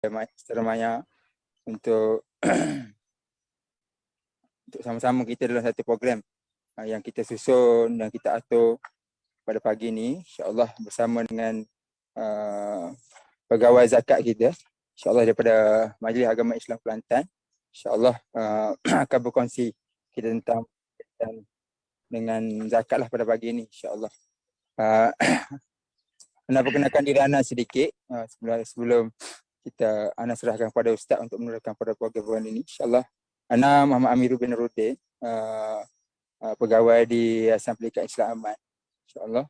Saudara Maya untuk untuk sama-sama kita dalam satu program yang kita susun dan kita atur pada pagi ini, insya-Allah bersama dengan pegawai zakat kita, insya-Allah daripada Majlis Agama Islam Kelantan, insya-Allah akan berkongsi kita tentang dengan zakat lah pada pagi ini, insya-Allah. Nak perkenalkan diri Ana sedikit sebelum kita Ana serahkan kepada Ustaz untuk meneruskan pada program ini, insya-Allah. Ana Muhammad Amirul bin Nuruddin, pegawai di Yayasan Pendidikan Islam Aman, insya-Allah,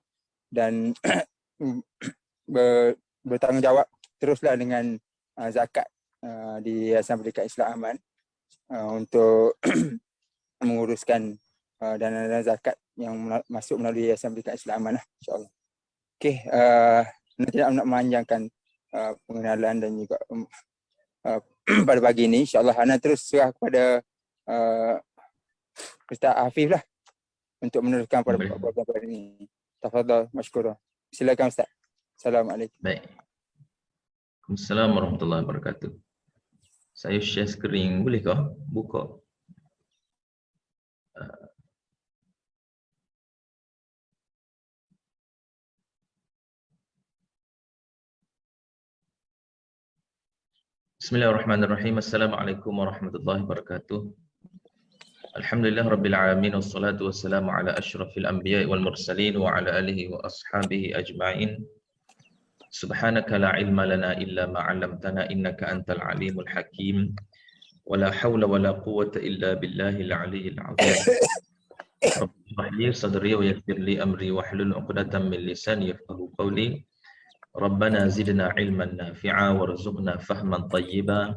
dan bertanggungjawab teruslah dengan zakat di Yayasan Pendidikan Islam Aman untuk menguruskan dana zakat yang masuk melalui Yayasan Pendidikan Islam Aman, insya-Allah. Okey, tidak nak memanjangkan pengenalan dan juga pada pagi ini, insya-Allah Ana terus serah kepada Ustaz Hafiz lah untuk meneruskan pada program ini. Tafadhal masykurah. Silakan Ustaz. Assalamualaikum. Baik. Assalamualaikum warahmatullahi wabarakatuh. Saya share screen, boleh ke? Buka. Bismillahirrahmanirrahim. Assalamualaikum warahmatullahi wabarakatuh. Alhamdulillah rabbil alamin wassalatu wassalamu ala asyrafil anbiya'i wal mursalin wa ala alihi wa ashabihi ajma'in. Subhanaka la ilma lana illa ma 'allamtana innaka antal alimul hakim. Wa la hawla wa la quwwata illa billahil aliyyil 'azim. Rabbi shrah li sadri wa yassir li amri wa hlul 'uqdatam min lisani yafqahu qawli. Rabbana zidna ilman nafi'a warzuqna fahman tayyiba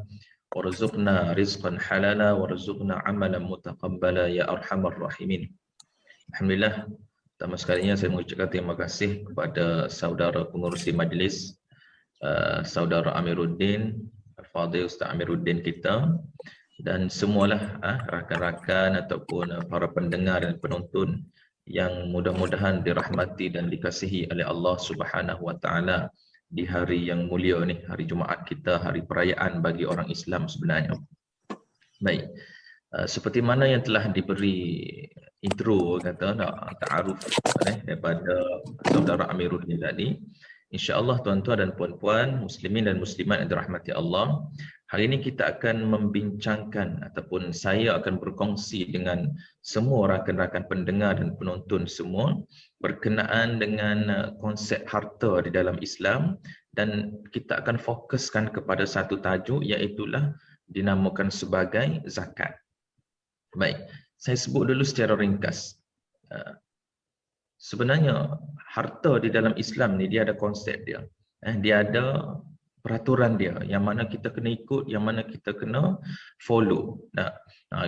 warzuqna rizqan halala warzuqna amalan mutaqabbala ya arhamar rahimin. Alhamdulillah, pertama sekalinya saya mengucapkan terima kasih kepada saudara pengurusi majlis, saudara Amiruddin, Fadil Ustaz Amiruddin kita, dan semualah rakan-rakan ataupun para pendengar dan penonton yang mudah-mudahan dirahmati dan dikasihi oleh Allah Subhanahu wa taala di hari yang mulia ni, hari Jumaat kita, hari perayaan bagi orang Islam sebenarnya. Baik. Seperti mana yang telah diberi intro kata ta'aruf daripada saudara Amiruddin tadi, insya-Allah tuan-tuan dan puan-puan, muslimin dan muslimat yang dirahmati Allah, hari ini kita akan membincangkan ataupun saya akan berkongsi dengan semua rakan-rakan pendengar dan penonton semua berkenaan dengan konsep harta di dalam Islam, dan kita akan fokuskan kepada satu tajuk, iaitulah dinamakan sebagai zakat. Baik, saya sebut dulu secara ringkas. Sebenarnya harta di dalam Islam ni dia ada konsep dia. Dia ada peraturan dia yang mana kita kena ikut, yang mana kita kena follow.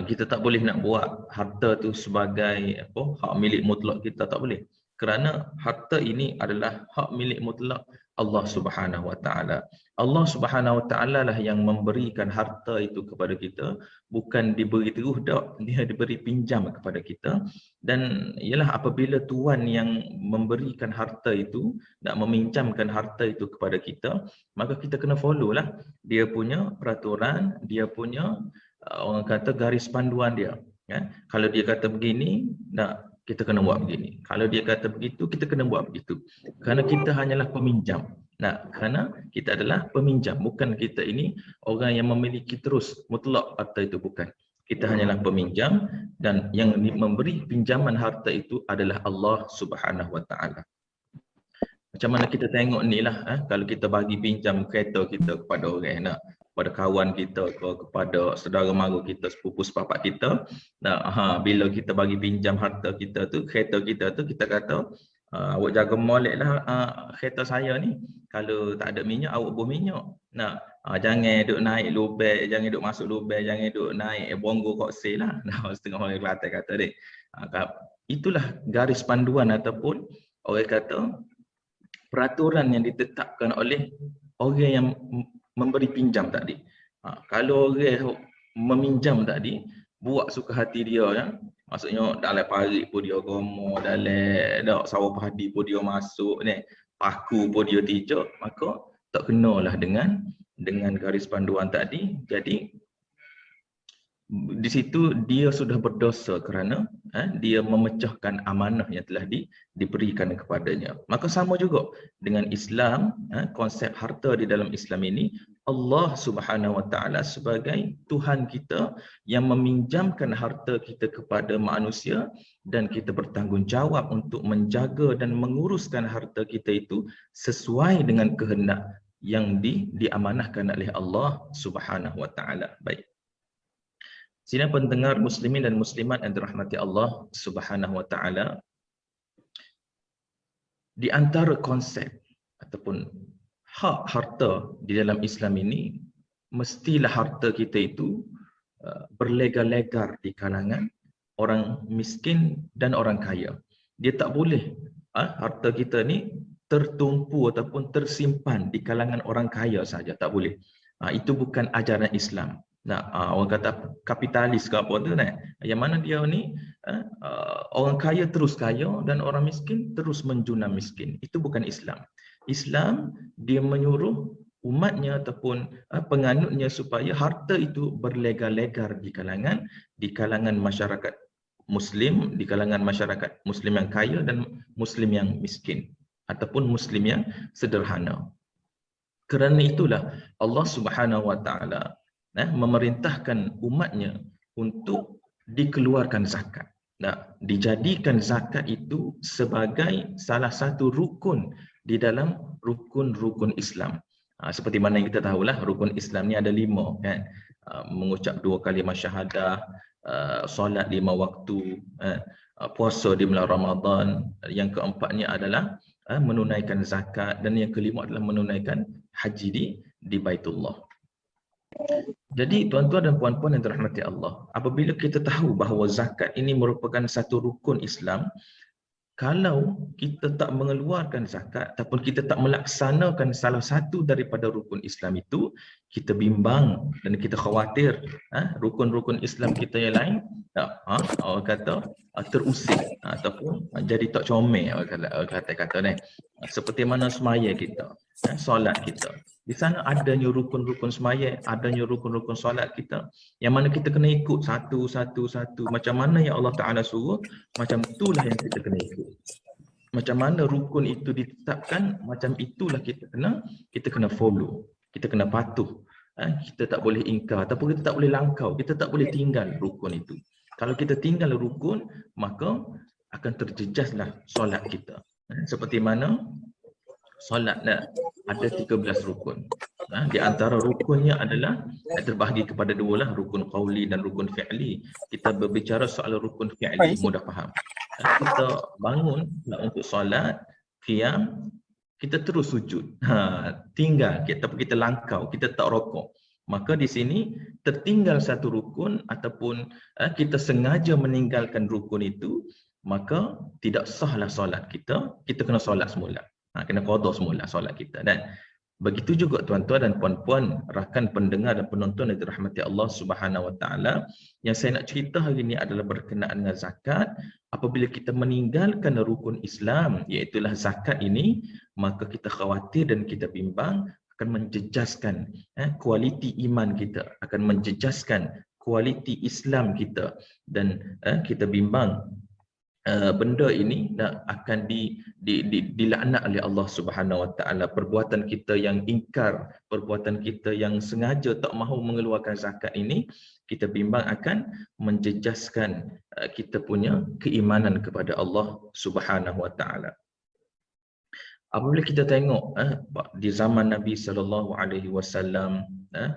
Kita tak boleh nak buat harta tu sebagai hak milik mutlak kita, tak boleh. Kerana harta ini adalah hak milik mutlak Allah Subhanahu wa taala. Allah Subhanahu wa taala lah yang memberikan harta itu kepada kita, bukan diberi terus dak, dia diberi pinjam kepada kita. Dan ialah apabila Tuhan yang memberikan harta itu, nak meminjamkan harta itu kepada kita, maka kita kena follow lah dia punya peraturan, dia punya orang kata garis panduan dia. Kalau dia kata begini, nak kita kena buat begini. Kalau dia kata begitu, kita kena buat begitu. Kerana kita hanyalah peminjam. Kerana kita adalah peminjam. Bukan kita ini orang yang memiliki terus mutlak harta itu, bukan. Kita hanyalah peminjam, dan yang memberi pinjaman harta itu adalah Allah Subhanahu wa taala. Macam mana kita tengok ni lah, kalau kita bagi pinjam kereta kita kepada orang, kepada kawan kita ke, kepada saudara mara kita, sepupu sepapak kita, bila kita bagi pinjam harta kita tu, kereta kita tu, kita kata awak jaga molek lah kereta saya ni, kalau tak ada minyak awak buang minyak. Jangan duk naik lubang, jangan duk masuk lubang, jangan duk naik bongo koksel lah. Setengah orang Kelantan kata dek. Itulah garis panduan ataupun orang kata peraturan yang ditetapkan oleh orang yang memberi pinjam tadi. Kalau orang meminjam tadi buat suka hati dia, maksudnya dalam parit pun dia gomo, dalam sawah padi pun dia masuk ni, paku pun dia tijak, maka tak kenalah dengan dengan garis panduan tadi. Jadi di situ dia sudah berdosa kerana dia memecahkan amanah yang telah diberikan kepadanya. Maka sama juga dengan Islam, konsep harta di dalam Islam ini, Allah Subhanahu Wa Taala sebagai Tuhan kita yang meminjamkan harta kita kepada manusia, dan kita bertanggungjawab untuk menjaga dan menguruskan harta kita itu sesuai dengan kehendak yang diamanahkan oleh Allah Subhanahu Wa Taala. Baik. Sidang pendengar muslimin dan muslimat yang dirahmati Allah Subhanahu Wa Taala, di antara konsep ataupun hak harta di dalam Islam ini, mestilah harta kita itu berlegar-legar di kalangan orang miskin dan orang kaya. Dia tak boleh harta kita ni tertumpu ataupun tersimpan di kalangan orang kaya saja, tak boleh. Itu bukan ajaran Islam. Orang kata kapitalis ke apa tu kan, yang mana dia ni orang kaya terus kaya dan orang miskin terus menjuna miskin. Itu bukan Islam. Islam dia menyuruh umatnya ataupun penganutnya supaya harta itu berlegar-legar di kalangan masyarakat Muslim, di kalangan masyarakat Muslim yang kaya dan Muslim yang miskin ataupun Muslim yang sederhana. Kerana itulah Allah Subhanahu Wa Taala memerintahkan umatnya untuk dikeluarkan zakat. Dijadikan zakat itu sebagai salah satu rukun di dalam rukun-rukun Islam. Seperti mana yang kita tahulah, rukun Islam ni ada 5 kan. Mengucap 2 kalimah syahadah, solat 5 waktu, puasa di bulan Ramadan, yang keempatnya adalah menunaikan zakat, dan yang kelima adalah menunaikan haji di Baitullah. Jadi tuan-tuan dan puan-puan yang dirahmati Allah, apabila kita tahu bahawa zakat ini merupakan satu rukun Islam, kalau kita tak mengeluarkan zakat ataupun kita tak melaksanakan salah satu daripada rukun Islam itu, kita bimbang dan kita khawatir rukun-rukun Islam kita yang lain orang kata terusik ataupun jadi tak comel, orang kata ni. Seperti mana semaya kita, solat kita, di sana adanya rukun-rukun semaya, adanya rukun-rukun solat kita, yang mana kita kena ikut satu. Macam mana yang Allah Ta'ala suruh, macam itulah yang kita kena ikut. Macam mana rukun itu ditetapkan, macam itulah kita kena follow, kita kena patuh. Kita tak boleh ingkar ataupun kita tak boleh langkau, kita tak boleh tinggal rukun itu. Kalau kita tinggal rukun, maka akan terjejaslah solat kita. Seperti mana solat ada 13 rukun. Di antara rukunnya adalah terbahagi kepada 2 lah, rukun qauli dan rukun fi'li. Kita berbicara soal rukun fi'li, mudah faham. Kita bangun untuk solat, qiyam, kita terus sujud. Tinggal kita langkau, kita tak rokok. Maka di sini tertinggal satu rukun ataupun kita sengaja meninggalkan rukun itu, maka tidak sahlah solat kita. Kita kena solat semula. Kena qada semula solat kita. Dan begitu juga tuan-tuan dan puan-puan, rakan pendengar dan penonton yang dirahmati Allah Subhanahu Wa Taala, yang saya nak cerita hari ini adalah berkenaan dengan zakat. Apabila kita meninggalkan rukun Islam, iaitu zakat ini, maka kita khawatir dan kita bimbang akan menjejaskan kualiti iman kita, akan menjejaskan kualiti Islam kita, dan kita bimbang benda ini akan dilaknat oleh Allah Subhanahu Wa Taala. Perbuatan kita yang ingkar, perbuatan kita yang sengaja tak mahu mengeluarkan zakat ini, kita bimbang akan menjejaskan kita punya keimanan kepada Allah Subhanahu Wa Taala. Apabila kita tengok di zaman Nabi sallallahu alaihi wasallam,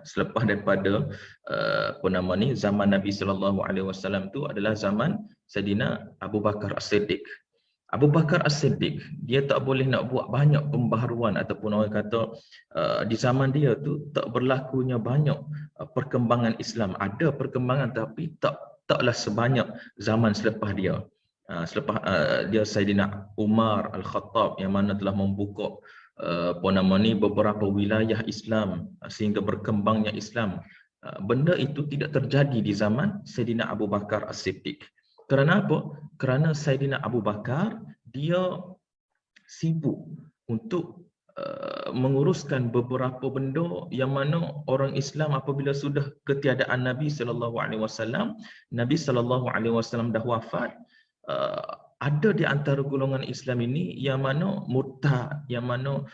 selepas daripada zaman Nabi sallallahu alaihi wasallam tu adalah zaman Saidina Abu Bakar As-Siddiq. Abu Bakar As-Siddiq, dia tak boleh nak buat banyak pembaharuan ataupun orang kata di zaman dia tu tak berlakunya banyak perkembangan Islam. Ada perkembangan tapi taklah sebanyak zaman selepas dia. Selepas dia Saidina Umar Al-Khattab, yang mana telah membuka beberapa wilayah Islam sehingga berkembangnya Islam. Benda itu tidak terjadi di zaman Saidina Abu Bakar As-Siddiq. Kerana apa? Kerana Saidina Abu Bakar dia sibuk untuk menguruskan beberapa benda yang mana orang Islam apabila sudah ketiadaan Nabi SAW, Nabi SAW dah wafat, ada di antara golongan Islam ini yang mana murtad, yang mana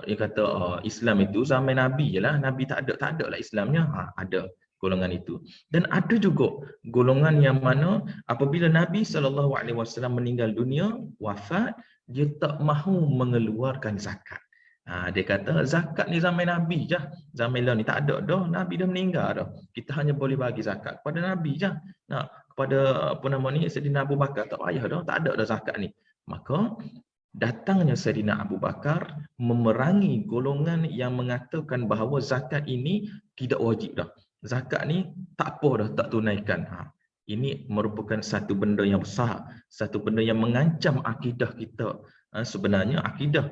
dia kata Islam itu zaman Nabi je lah, Nabi tak ada lah Islamnya, ada golongan itu. Dan ada juga golongan yang mana apabila Nabi SAW meninggal dunia, wafat, dia tak mahu mengeluarkan zakat. Dia kata zakat ni zaman Nabi je, zaman lah ni tak ada dah, Nabi dah meninggal dah. Kita hanya boleh bagi zakat kepada Nabi je. Kepada apa nama ni Saidina Abu Bakar tak payah dah, tak ada dah zakat ni. Maka datangnya Saidina Abu Bakar memerangi golongan yang mengatakan bahawa zakat ini tidak wajib dah. Zakat ni tak apa dah, tak tunaikan. Ini merupakan satu benda yang besar, satu benda yang mengancam akidah kita. Sebenarnya akidah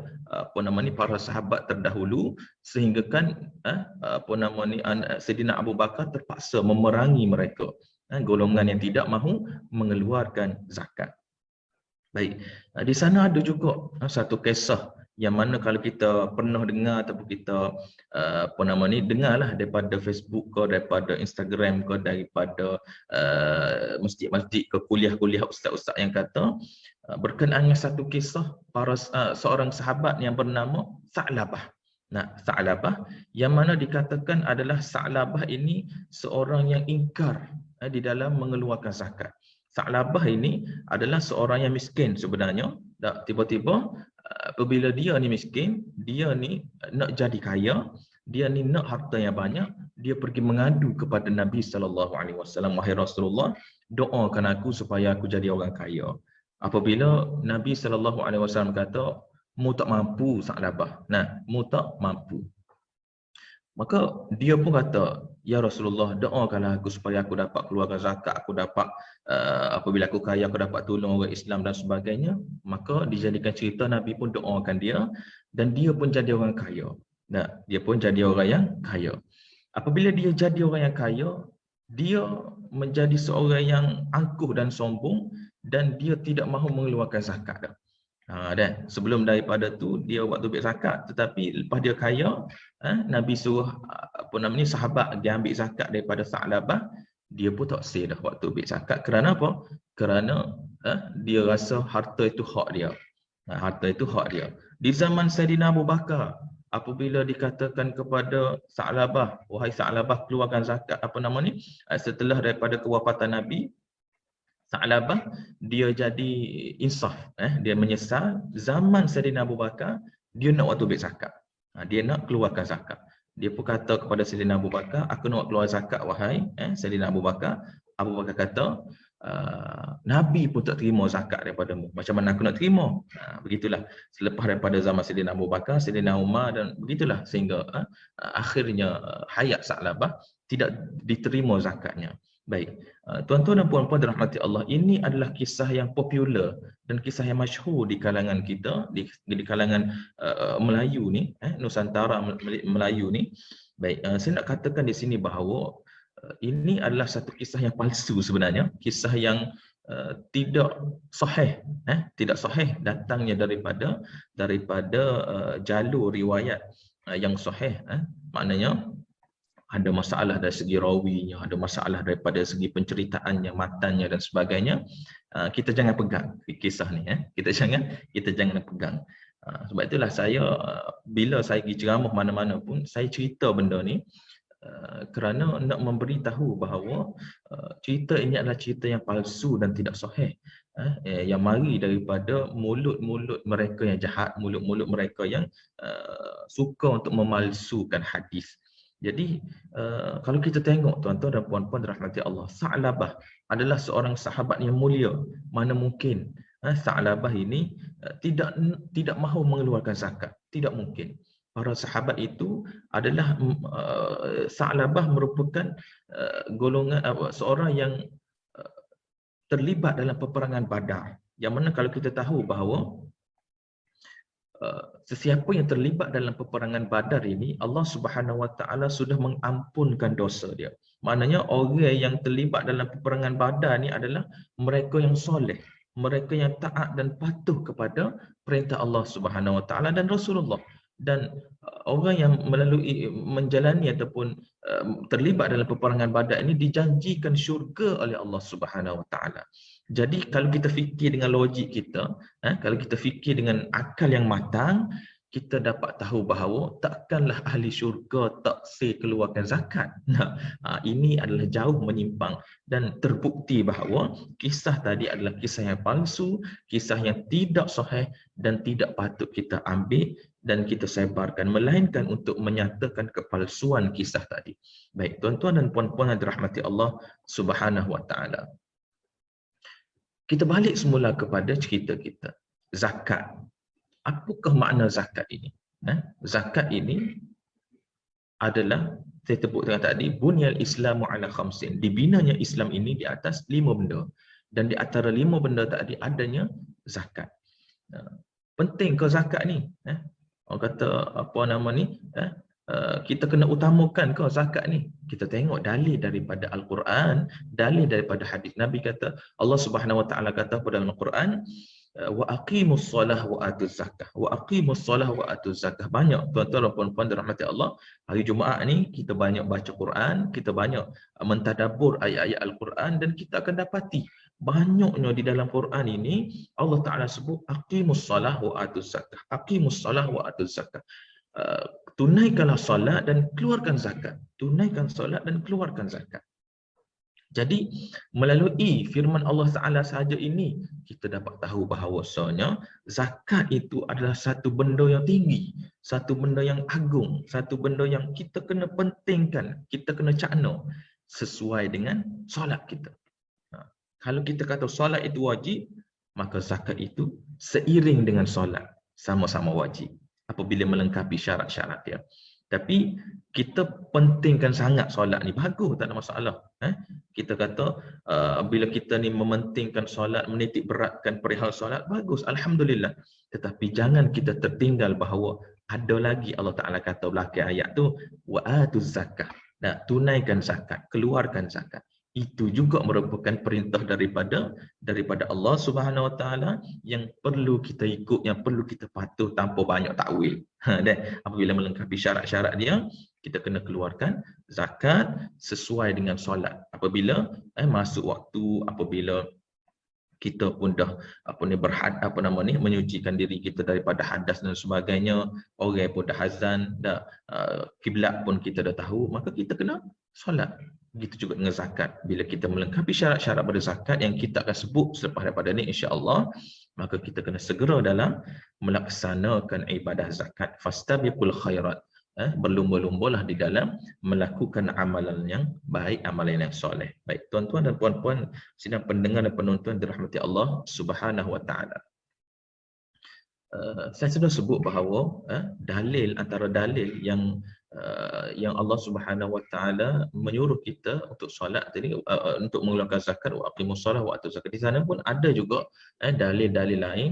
para sahabat terdahulu, sehingga kan Saidina Abu Bakar terpaksa memerangi mereka, golongan yang tidak mahu mengeluarkan zakat. Baik, di sana ada juga satu kisah yang mana kalau kita pernah dengar ataupun kita dengarlah daripada Facebook ke, daripada Instagram ke, daripada masjid-masjid ke, kuliah-kuliah ustaz-ustaz yang kata berkenaan dengan satu kisah seorang sahabat yang bernama Sa'labah. Sa'labah yang mana dikatakan adalah Sa'labah ini seorang yang ingkar di dalam mengeluarkan zakat. Sa'labah ini adalah seorang yang miskin sebenarnya. Tiba-tiba apabila dia ni miskin, dia ni nak jadi kaya, dia ni nak harta yang banyak, dia pergi mengadu kepada Nabi SAW, wahai Rasulullah, doakan aku supaya aku jadi orang kaya. Apabila Nabi SAW kata, mu tak mampu Sa'labah. Mu tak mampu. Maka dia pun kata, ya Rasulullah, doakanlah aku supaya aku dapat keluarkan zakat, aku dapat apabila aku kaya aku dapat tolong orang Islam dan sebagainya. Maka dijadikan cerita Nabi pun doakan dia dan dia pun jadi orang kaya. Dia pun jadi orang yang kaya. Apabila dia jadi orang yang kaya, dia menjadi seorang yang angkuh dan sombong dan dia tidak mahu mengeluarkan zakat dah. Dan sebelum daripada tu dia waktu ambil zakat, tetapi lepas dia kaya, Nabi suruh sahabat dia ambil zakat daripada Sa'labah, dia pun tak sah dah waktu ambil zakat. Kerana apa? Kerana dia rasa harta itu hak dia. Harta itu hak dia. Di zaman Saidina Abu Bakar, apabila dikatakan kepada Sa'labah, wahai Sa'labah, keluarkan zakat setelah daripada kewafatan Nabi, Sa'labah dia jadi insaf, dia menyesal. Zaman Saidina Abu Bakar, dia nak waktu ambil zakat, dia nak keluarkan zakat. Dia pun kata kepada Saidina Abu Bakar, aku nak keluar zakat wahai Saidina Abu Bakar. Abu Bakar kata, Nabi pun tak terima zakat daripada-mu, macam mana aku nak terima? Begitulah, selepas daripada zaman Saidina Abu Bakar, Saidina Umar, dan begitulah sehingga akhirnya hayat Sa'labah tidak diterima zakatnya. Baik, tuan-tuan dan puan-puan dirahmati Allah, ini adalah kisah yang popular dan kisah yang masyhur di kalangan kita, di kalangan Melayu ni, Nusantara Melayu ni. Baik, saya nak katakan di sini bahawa ini adalah satu kisah yang palsu sebenarnya, kisah yang tidak sahih, tidak sahih datangnya daripada jalur riwayat yang sahih. Maknanya ada masalah dari segi rawinya, ada masalah daripada segi penceritaannya, matannya dan sebagainya. Kita jangan pegang kisah ni, kita jangan pegang. Sebab itulah saya bila saya pergi ceramah mana-mana pun saya cerita benda ni kerana nak memberitahu bahawa cerita ini adalah cerita yang palsu dan tidak sahih, yang mari daripada mulut-mulut mereka yang jahat, mulut-mulut mereka yang suka untuk memalsukan hadis. Jadi kalau kita tengok tuan-tuan dan puan-puan dirahmati Allah, Sa'labah adalah seorang sahabat yang mulia. Mana mungkin Sa'labah ini tidak mahu mengeluarkan zakat? Tidak mungkin. Para sahabat itu adalah Sa'labah merupakan golongan seorang yang terlibat dalam peperangan Badar. Yang mana kalau kita tahu bahawa sesiapa yang terlibat dalam peperangan Badar ini, Allah Subhanahu Wa Taala sudah mengampunkan dosa dia. Maknanya orang yang terlibat dalam peperangan Badar ni adalah mereka yang soleh, mereka yang taat dan patuh kepada perintah Allah Subhanahu Wa Taala dan Rasulullah. Dan orang yang melalui menjalani ataupun terlibat dalam peperangan Badar ini dijanjikan syurga oleh Allah Subhanahu Wa Taala. Jadi kalau kita fikir dengan logik kita, kalau kita fikir dengan akal yang matang, kita dapat tahu bahawa takkanlah ahli syurga taksir keluarkan zakat. Nah, ini adalah jauh menyimpang dan terbukti bahawa kisah tadi adalah kisah yang palsu, kisah yang tidak sahih dan tidak patut kita ambil dan kita sebarkan, melainkan untuk menyatakan kepalsuan kisah tadi. Baik, tuan-tuan dan puan-puan yang dirahmati Allah Subhanahu Wa Taala. Kita balik semula kepada cerita kita. Zakat. Apakah makna zakat ini? Zakat ini adalah, saya sebutkan tadi, bunyal Islamu ala khamsin. Dibinanya Islam ini di atas 5 benda. Dan di antara 5 benda tadi adanya zakat. Penting ke zakat ni? Orang kata apa nama ni? Kita kena utamakan ke zakat ni? Kita tengok dalil daripada Al-Quran, dalil daripada hadis. Nabi kata, Allah Subhanahu Wa Taala kata pada dalam Al-Quran, wa aqimus solah wa atuz zakah. Wa aqimus solah wa atuz zakah. Banyak tuan-tuan dan puan-puan dirahmati Allah, hari Jumaat ni kita banyak baca Quran, kita banyak mentadabbur ayat-ayat Al-Quran dan kita akan dapati banyaknya di dalam Quran ini Allah Taala sebut aqimus solah wa atuz zakah. Aqimus solah wa atuz zakah. Tunaikanlah solat dan keluarkan zakat. Tunaikan solat dan keluarkan zakat. Jadi melalui firman Allah Taala sahaja ini kita dapat tahu bahawasanya zakat itu adalah satu benda yang tinggi, satu benda yang agung, satu benda yang kita kena pentingkan, kita kena cakna sesuai dengan solat kita. Kalau kita kata solat itu wajib, maka zakat itu seiring dengan solat sama-sama wajib apabila melengkapi syarat-syarat dia. Tapi kita pentingkan sangat solat ni, bagus, tak ada masalah. Kita kata bila kita ni mementingkan solat, menitik beratkan perihal solat, bagus, alhamdulillah. Tetapi jangan kita tertinggal bahawa ada lagi Allah Taala kata belakang ayat tu, wa atuz zakah. Nah, tunaikan zakat, keluarkan zakat. Itu juga merupakan perintah daripada Allah Subhanahu Wa Taala yang perlu kita ikut, yang perlu kita patuh tanpa banyak takwil. Dan apabila melengkapi syarat-syarat dia, kita kena keluarkan zakat sesuai dengan solat. Apabila masuk waktu, apabila kita pun dah menyucikan diri kita daripada hadas dan sebagainya, orang pun dah azan, dah kiblat pun kita dah tahu, maka kita kena solat. Begitu juga dengan zakat. Bila kita melengkapi syarat-syarat pada zakat yang kita akan sebut selepas daripada ini insya-Allah, maka kita kena segera dalam melaksanakan ibadah zakat. Fastabiqul khairat. Berlumba-lumbalah di dalam melakukan amalan yang baik, amalan yang soleh. Baik, tuan-tuan dan puan-puan sidang pendengar dan penonton dirahmati Allah Subhanahu Wa Taala. Saya sudah sebut bahawa dalil, antara dalil yang Allah Subhanahu Wa Taala menyuruh kita untuk solat tadi, untuk mengeluarkan zakat, wa aqimus solah wa atuz zakat. Di sana pun ada juga dalil-dalil lain,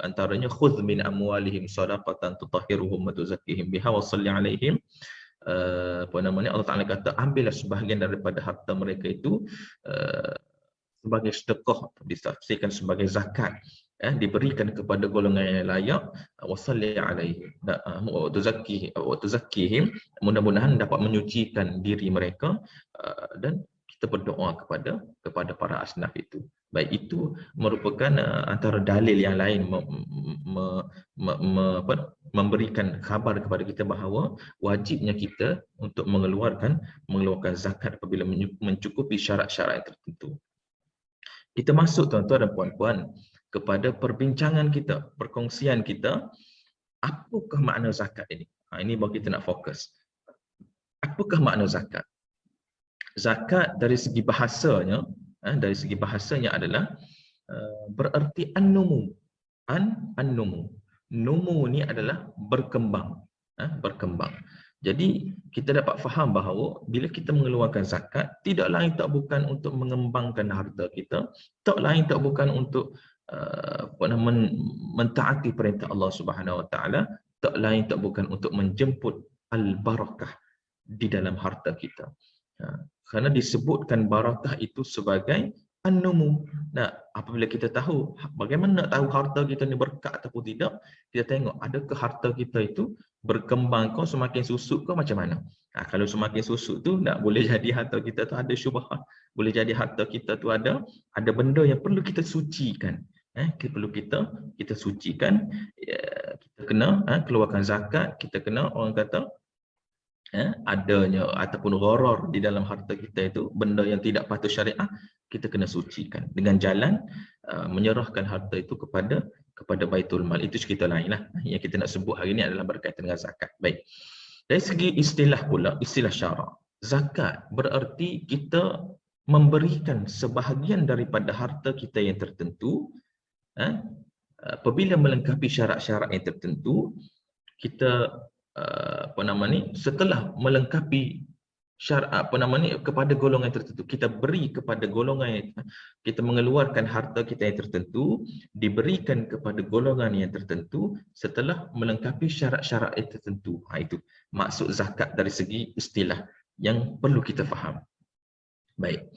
antaranya khudh min amwalihim shadaqatan tutahhiruhum wa tuzakkihim biha wa shalli alaihim. Allah Taala kata, ambillah sebahagian daripada harta mereka itu sebagai sedekah, ditafsirkan sebagai zakat, diberikan kepada golongan yang layak, wasalli alaihim wa tuzakkihim, mudah-mudahan dapat menyucikan diri mereka, dan kita berdoa kepada para asnaf itu. Baik, itu merupakan antara dalil yang lain memberikan khabar kepada kita bahawa wajibnya kita untuk mengeluarkan zakat apabila mencukupi syarat-syarat yang tertentu. Kita masuk, tuan-tuan dan puan-puan, kepada perbincangan kita, perkongsian kita, apakah makna zakat ini? Ini baru kita nak fokus. Apakah makna zakat? Zakat dari segi bahasanya, adalah bererti an-numu. An-numu. Numu ni adalah berkembang. Berkembang. Jadi kita dapat faham bahawa bila kita mengeluarkan zakat, tidak lain tak bukan untuk mengembangkan harta kita, tak lain tak bukan untuk mentaati perintah Allah Subhanahu Wa Taala, tak lain tak bukan untuk menjemput al-barakah di dalam harta kita. Kerana disebutkan barakah itu sebagai an-numu. Nah, apabila kita tahu bagaimana nak tahu harta kita ni berkat ataupun tidak, kita tengok adakah harta kita itu berkembang kau semakin susut ke macam mana. Kalau semakin susut tu tak boleh jadi harta kita tu ada syubhat. Boleh jadi harta kita tu ada benda yang perlu kita sucikan. Perlu kita sucikan. Kita kena keluarkan zakat, kita kena orang kata adanya ataupun gharar di dalam harta kita itu benda yang tidak patut syariah, kita kena sucikan dengan jalan menyerahkan harta itu kepada Baitul Mal. Itu cerita lain lah. Yang kita nak sebut hari ini adalah berkaitan dengan zakat. Baik. Dari segi istilah pula, istilah syarak, zakat bererti kita memberikan sebahagian daripada harta kita yang tertentu apabila melengkapi syarat-syarat yang tertentu. Kita setelah melengkapi syarat kepada golongan tertentu, kita beri kepada golongan, kita mengeluarkan harta kita yang tertentu, diberikan kepada golongan yang tertentu setelah melengkapi syarat-syarat yang tertentu. Itu maksud zakat dari segi istilah yang perlu kita faham. Baik,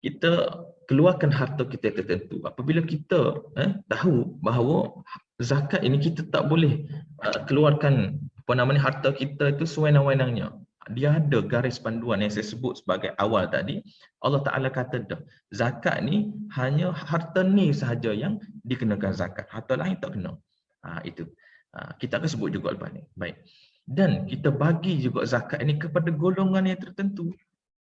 kita keluarkan harta kita tertentu apabila kita tahu bahawa zakat ini kita tak boleh keluarkan harta kita itu sewenang-wenangnya. Dia ada garis panduan yang saya sebut sebagai awal tadi. Allah Ta'ala kata dah, zakat ni hanya harta ni sahaja yang dikenakan zakat, harta lain tak kena. Itu kita akan sebut juga lepas ni. Baik. Dan kita bagi juga zakat ini kepada golongan yang tertentu.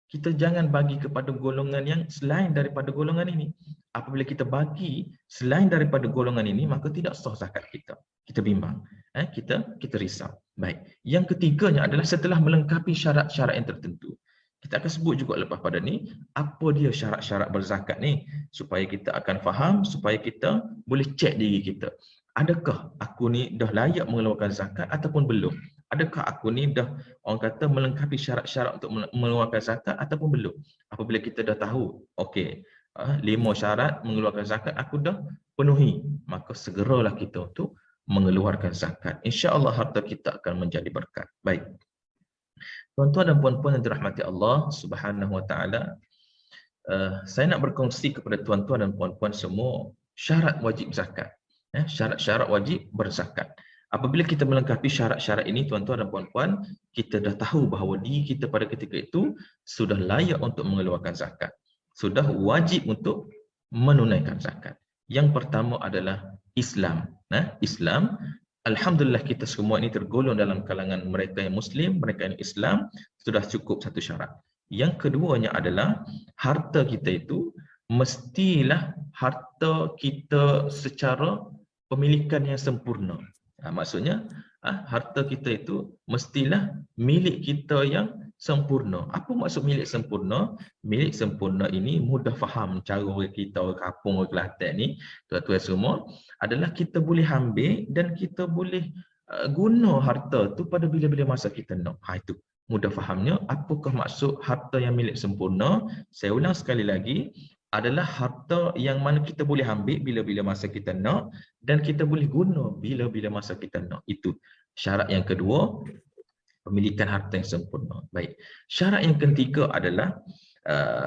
Kita jangan bagi kepada golongan yang selain daripada golongan ini. Apabila kita bagi selain daripada golongan ini, maka tidak sah zakat kita. Kita bimbang. Kita risau. Baik. Yang ketiganya adalah setelah melengkapi syarat-syarat yang tertentu. Kita akan sebut juga lepas pada ni, apa dia syarat-syarat berzakat ni. Supaya kita akan faham, supaya kita boleh cek diri kita. Adakah aku ni dah layak mengeluarkan zakat ataupun belum? Adakah aku ni dah orang kata melengkapi syarat-syarat untuk mengeluarkan zakat ataupun belum? Apabila kita dah tahu, okey, 5 syarat mengeluarkan zakat aku dah penuhi, maka segeralah kita untuk mengeluarkan zakat. Insya-Allah harta kita akan menjadi berkat. Baik. Tuan-tuan dan puan-puan yang dirahmati Allah Subhanahu Wa Taala, saya nak berkongsi kepada tuan-tuan dan puan-puan semua syarat wajib zakat. Syarat-syarat wajib berzakat. Apabila kita melengkapi syarat-syarat ini, tuan-tuan dan puan-puan, kita dah tahu bahawa diri kita pada ketika itu sudah layak untuk mengeluarkan zakat. Sudah wajib untuk menunaikan zakat. Yang pertama adalah Islam. Islam, alhamdulillah kita semua ini tergolong dalam kalangan mereka yang Muslim, mereka yang Islam, sudah cukup satu syarat. Yang keduanya adalah harta kita itu mestilah harta kita secara pemilikan yang sempurna. Maksudnya harta kita itu mestilah milik kita yang sempurna. Apa maksud milik sempurna? Milik sempurna ini mudah faham cara orang kita, orang kampung, orang Kelantan ni, tuan-tuan semua, adalah kita boleh ambil dan kita boleh guna harta tu pada bila-bila masa kita nak. Itu mudah fahamnya. Apakah maksud harta yang milik sempurna? Saya ulang sekali lagi, adalah harta yang mana kita boleh ambil bila-bila masa kita nak dan kita boleh guna bila-bila masa kita nak. Itu syarat yang kedua, pemilikan harta yang sempurna. Baik. Syarat yang ketiga adalah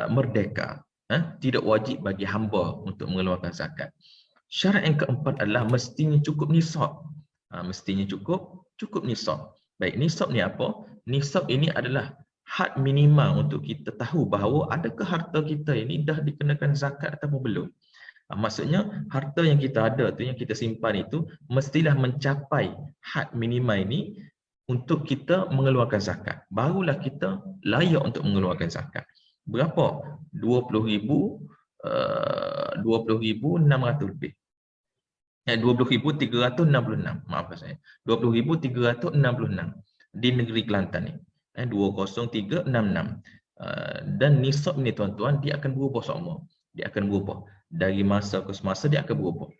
merdeka. Tidak wajib bagi hamba untuk mengeluarkan zakat. Syarat yang keempat adalah mestinya cukup nisab. Mestinya cukup nisab. Baik, nisab ni apa? Nisab ini adalah had minimal untuk kita tahu bahawa adakah harta kita ini dah dikenakan zakat ataupun belum. Maksudnya harta yang kita ada tu, yang kita simpan itu mestilah mencapai had minimal ini untuk kita mengeluarkan zakat. Barulah kita layak untuk mengeluarkan zakat. Berapa? 20,600 lebih. 20,366. Maafkan saya. 20,366 di negeri Kelantan ni. 20366. Dan nisab ni tuan-tuan, dia akan berubah semua. Dia akan berubah. Dari masa ke semasa dia akan berubah.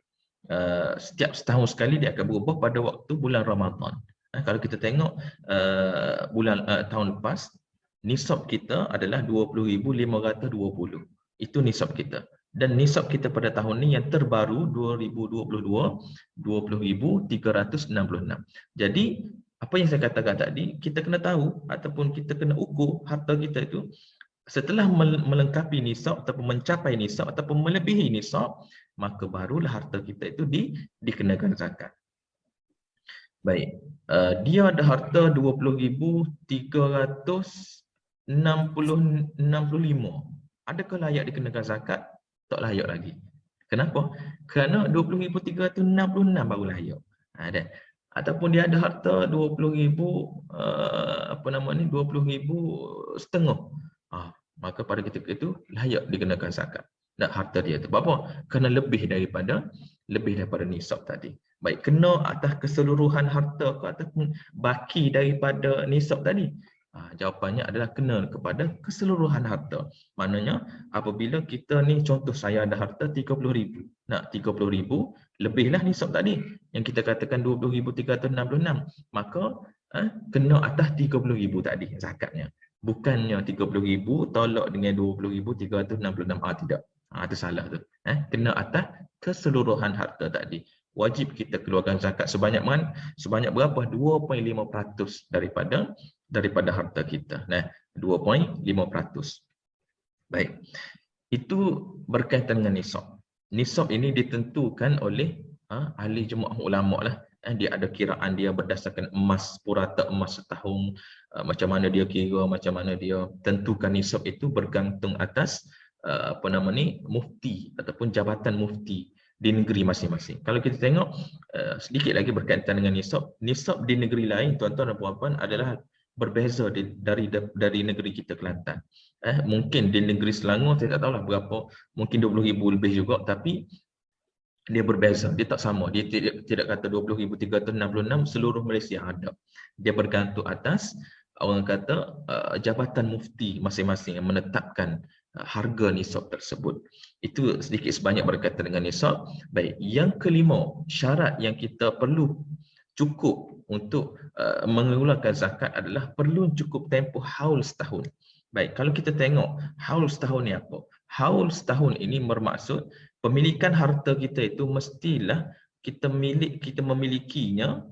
Setiap setahun sekali dia akan berubah pada waktu bulan Ramadan. Kalau kita tengok tahun lepas, nisab kita adalah 20,520. Itu nisab kita. Dan nisab kita pada tahun ni yang terbaru 2022, 20,366. Jadi apa yang saya katakan tadi, kita kena tahu ataupun kita kena ukur harta kita itu setelah melengkapi nisab ataupun mencapai nisab ataupun melebihi nisab, maka barulah harta kita itu dikenakan zakat. Baik, dia ada harta 20,365. Adakah layak dikenakan zakat? Tak layak lagi. Kenapa? Kerana 20,366 baru layak. Dan ataupun dia ada harta 20,000 20,500. Maka pada ketika itu layak dikenakan zakat. Dan harta dia itu apa? Kerana lebih daripada nisab tadi. Baik, kena atas keseluruhan harta ke ataupun baki daripada nisab tadi? Jawapannya adalah kena kepada keseluruhan harta. Maknanya apabila kita ni, contoh saya ada harta 30,000. Nak 30,000 lebihlah nisab tadi yang kita katakan 20,366. Maka kena atas 30,000 tadi zakatnya. Bukannya 30,000 tolak dengan 20,366. Tidak. Itu salah tu. Kena atas keseluruhan harta tadi. Wajib kita keluarkan zakat sebanyak mana? Sebanyak berapa? 2.5% daripada harta kita. 2.5%. Baik. Itu berkaitan dengan nisab. Nisab ini ditentukan oleh ahli jemaah ulama lah. Dia ada kiraan dia berdasarkan emas, purata emas setahun, macam mana dia kira, macam mana dia tentukan nisab itu bergantung atas mufti ataupun jabatan mufti di negeri masing-masing. Kalau kita tengok sedikit lagi berkaitan dengan nisab. Nisab di negeri lain, tuan-tuan dan puan-puan, adalah berbeza dari negeri kita Kelantan. Mungkin di negeri Selangor saya tak tahulah berapa, mungkin 20,000 lebih juga, tapi dia berbeza, dia tak sama. Dia tidak kata 20,366 seluruh Malaysia ada. Dia bergantung atas orang kata jabatan mufti masing-masing yang menetapkan harga nisab tersebut. Itu sedikit sebanyak berkaitan dengan nisab. Baik, yang kelima, syarat yang kita perlu cukup untuk mengeluarkan zakat adalah perlu cukup tempoh haul setahun. Baik, kalau kita tengok haul setahun ni apa? Haul setahun ini bermaksud pemilikan harta kita itu mestilah kita memilikinya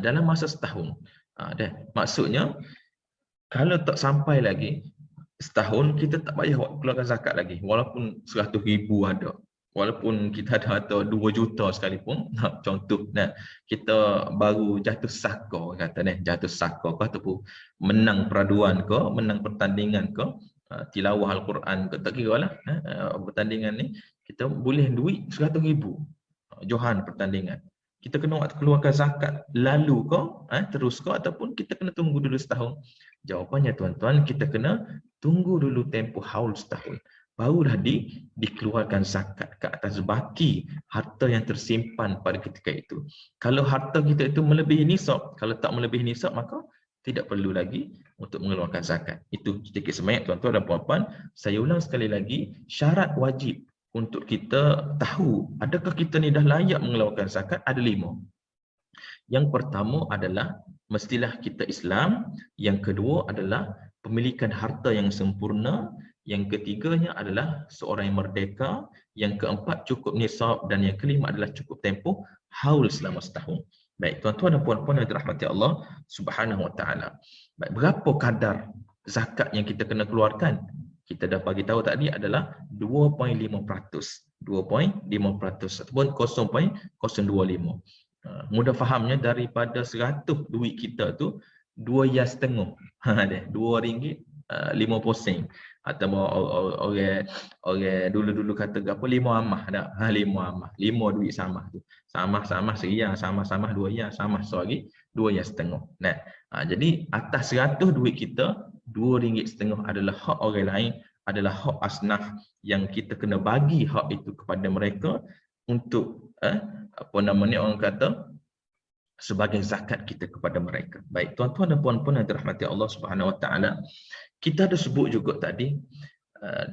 dalam masa setahun. Maksudnya kalau tak sampai lagi setahun, kita tak payah keluarkan zakat lagi, walaupun 100,000 ada, walaupun kita ada harta 2 juta sekalipun. Contoh, kita baru jatuh saka, jatuh saka ke ataupun menang peraduan ke, menang pertandingan ke, tilawah Al-Quran ke, tak kira lah pertandingan ni, kita boleh duit 100,000 johan pertandingan. Kita kena keluarkan zakat lalu ke, terus ke, ataupun kita kena tunggu dulu setahun? Jawapannya tuan-tuan, kita kena tunggu dulu tempoh haul setahun. Barulah dikeluarkan zakat ke atas baki harta yang tersimpan pada ketika itu. Kalau harta kita itu melebihi nisab, kalau tak melebihi nisab, maka tidak perlu lagi untuk mengeluarkan zakat. Itu sedikit sebanyak tuan-tuan dan puan-puan. Saya ulang sekali lagi, syarat wajib untuk kita tahu adakah kita ni dah layak mengeluarkan zakat ada 5. Yang pertama adalah mestilah kita Islam, yang kedua adalah pemilikan harta yang sempurna, yang ketiganya adalah seorang yang merdeka, yang keempat cukup nisab, dan yang kelima adalah cukup tempoh haul selama setahun. Baik, tuan-tuan dan puan-puan yang dirahmati Allah Subhanahu Wa Taala. Baik, berapa kadar zakat yang kita kena keluarkan? Kita dah bagi tahu tadi adalah 2.5%. 2.5% ataupun 0.025. Mudah fahamnya, daripada 100 duit kita tu 2.5 RM2.50. Atau orang dulu kata apa, 5 amah dak. 5 amah, 5 duit sama tu. Sama-sama seriang, sama-sama 2 yang, sama sorry 2.5. Jadi atas 100 duit kita, RM2.50 adalah hak orang lain, adalah hak asnaf yang kita kena bagi hak itu kepada mereka untuk orang kata sebagai zakat kita kepada mereka. Baik, tuan-tuan dan puan-puan yang dirahmati Allah Subhanahu Wa Taala, kita ada sebut juga tadi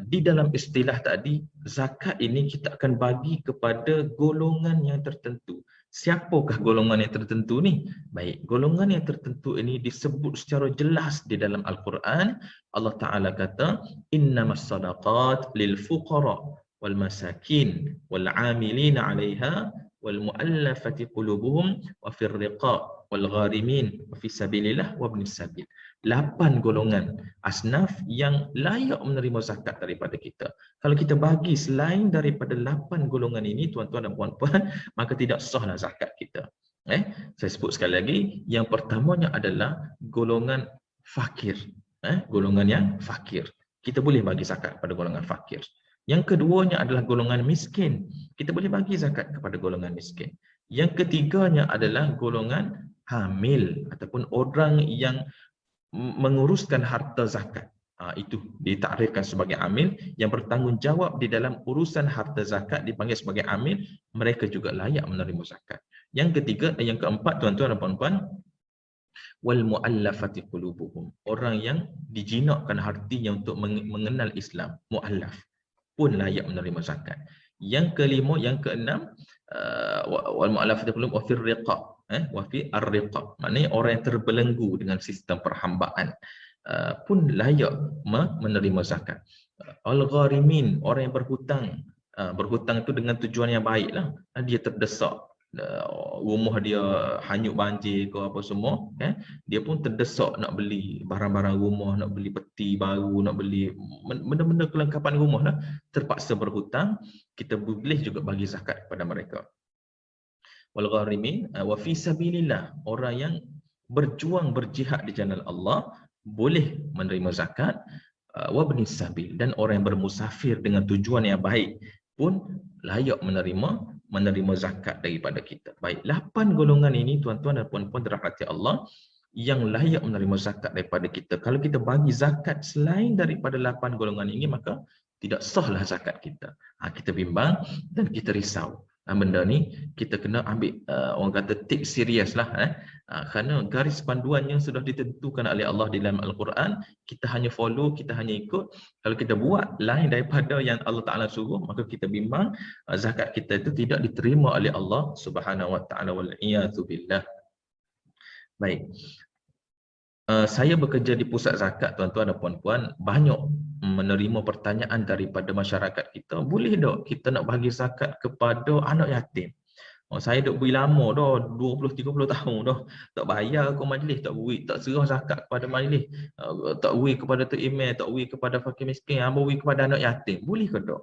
di dalam istilah tadi, zakat ini kita akan bagi kepada golongan yang tertentu. Siapakah golongan yang tertentu ni? Baik, golongan yang tertentu ini disebut secara jelas di dalam Al-Quran. Allah Ta'ala kata, innamas sadaqat lil fuqara wal masakin wal amilina 'alaiha wal mu'allafati qulubuhum wa fir riqab wal gharimin wa fi sabilillah wa ibnis sabil. 8 golongan asnaf yang layak menerima zakat daripada kita. Kalau kita bagi selain daripada 8 golongan ini, tuan-tuan dan puan-puan, maka tidak sahlah zakat kita. Saya sebut sekali lagi, yang pertamanya adalah golongan fakir. Golongan yang fakir. Kita boleh bagi zakat kepada golongan fakir. Yang keduanya adalah golongan miskin. Kita boleh bagi zakat kepada golongan miskin. Yang ketiganya adalah golongan hamil ataupun orang yang menguruskan harta zakat. Itu ditakrifkan sebagai amil, yang bertanggungjawab di dalam urusan harta zakat dipanggil sebagai amil, mereka juga layak menerima zakat. Yang ketiga, yang keempat, tuan-tuan dan puan-puan, wal muallafati qulubuhum, orang yang dijinakkan hatinya untuk mengenal Islam, muallaf, pun layak menerima zakat. Yang kelima, yang keenam, wal muallafati qulubuhum wa fir riqab, wa fi ar-riqab, maknanya orang yang terbelenggu dengan sistem perhambaan pun layak menerima zakat. Al-gharimin, orang yang berhutang, berhutang itu dengan tujuan yang baiklah, dia terdesak, rumah dia hanyut banjir ke apa semua, dia pun terdesak nak beli barang-barang rumah, nak beli peti baru, nak beli benda-benda kelengkapan rumah lah, terpaksa berhutang, kita boleh juga bagi zakat kepada mereka. Wal gharimin wa fi sabilillah, orang yang berjuang berjihad di jalan Allah boleh menerima zakat. Wa ibnis sabil, dan orang yang bermusafir dengan tujuan yang baik pun layak menerima zakat daripada kita. Baik, 8 golongan ini, tuan-tuan dan puan-puan dirahmati Allah, yang layak menerima zakat daripada kita. Kalau kita bagi zakat selain daripada 8 golongan ini, maka tidak sahlah zakat kita. Kita bimbang dan kita risau. Benda ni kita kena ambil, orang kata, take serius lah, kerana garis panduan yang sudah ditentukan oleh Allah di dalam Al-Quran, kita hanya follow, kita hanya ikut. Kalau kita buat lain daripada yang Allah Ta'ala suruh, maka kita bimbang zakat kita itu tidak diterima oleh Allah Subhanahu Wa Ta'ala, wal-iyadzu billah. Baik, saya bekerja di pusat zakat, tuan-tuan dan puan-puan, banyak menerima pertanyaan daripada masyarakat kita, boleh tak kita nak bagi zakat kepada anak yatim? Saya duk beri lama dah, 20-30 tahun dah, tak bayar ke majlis, tak serah zakat kepada majlis, tak beri kepada Tok Imam, tak beri kepada fakir miskin, beri kepada anak yatim. Boleh ke tak?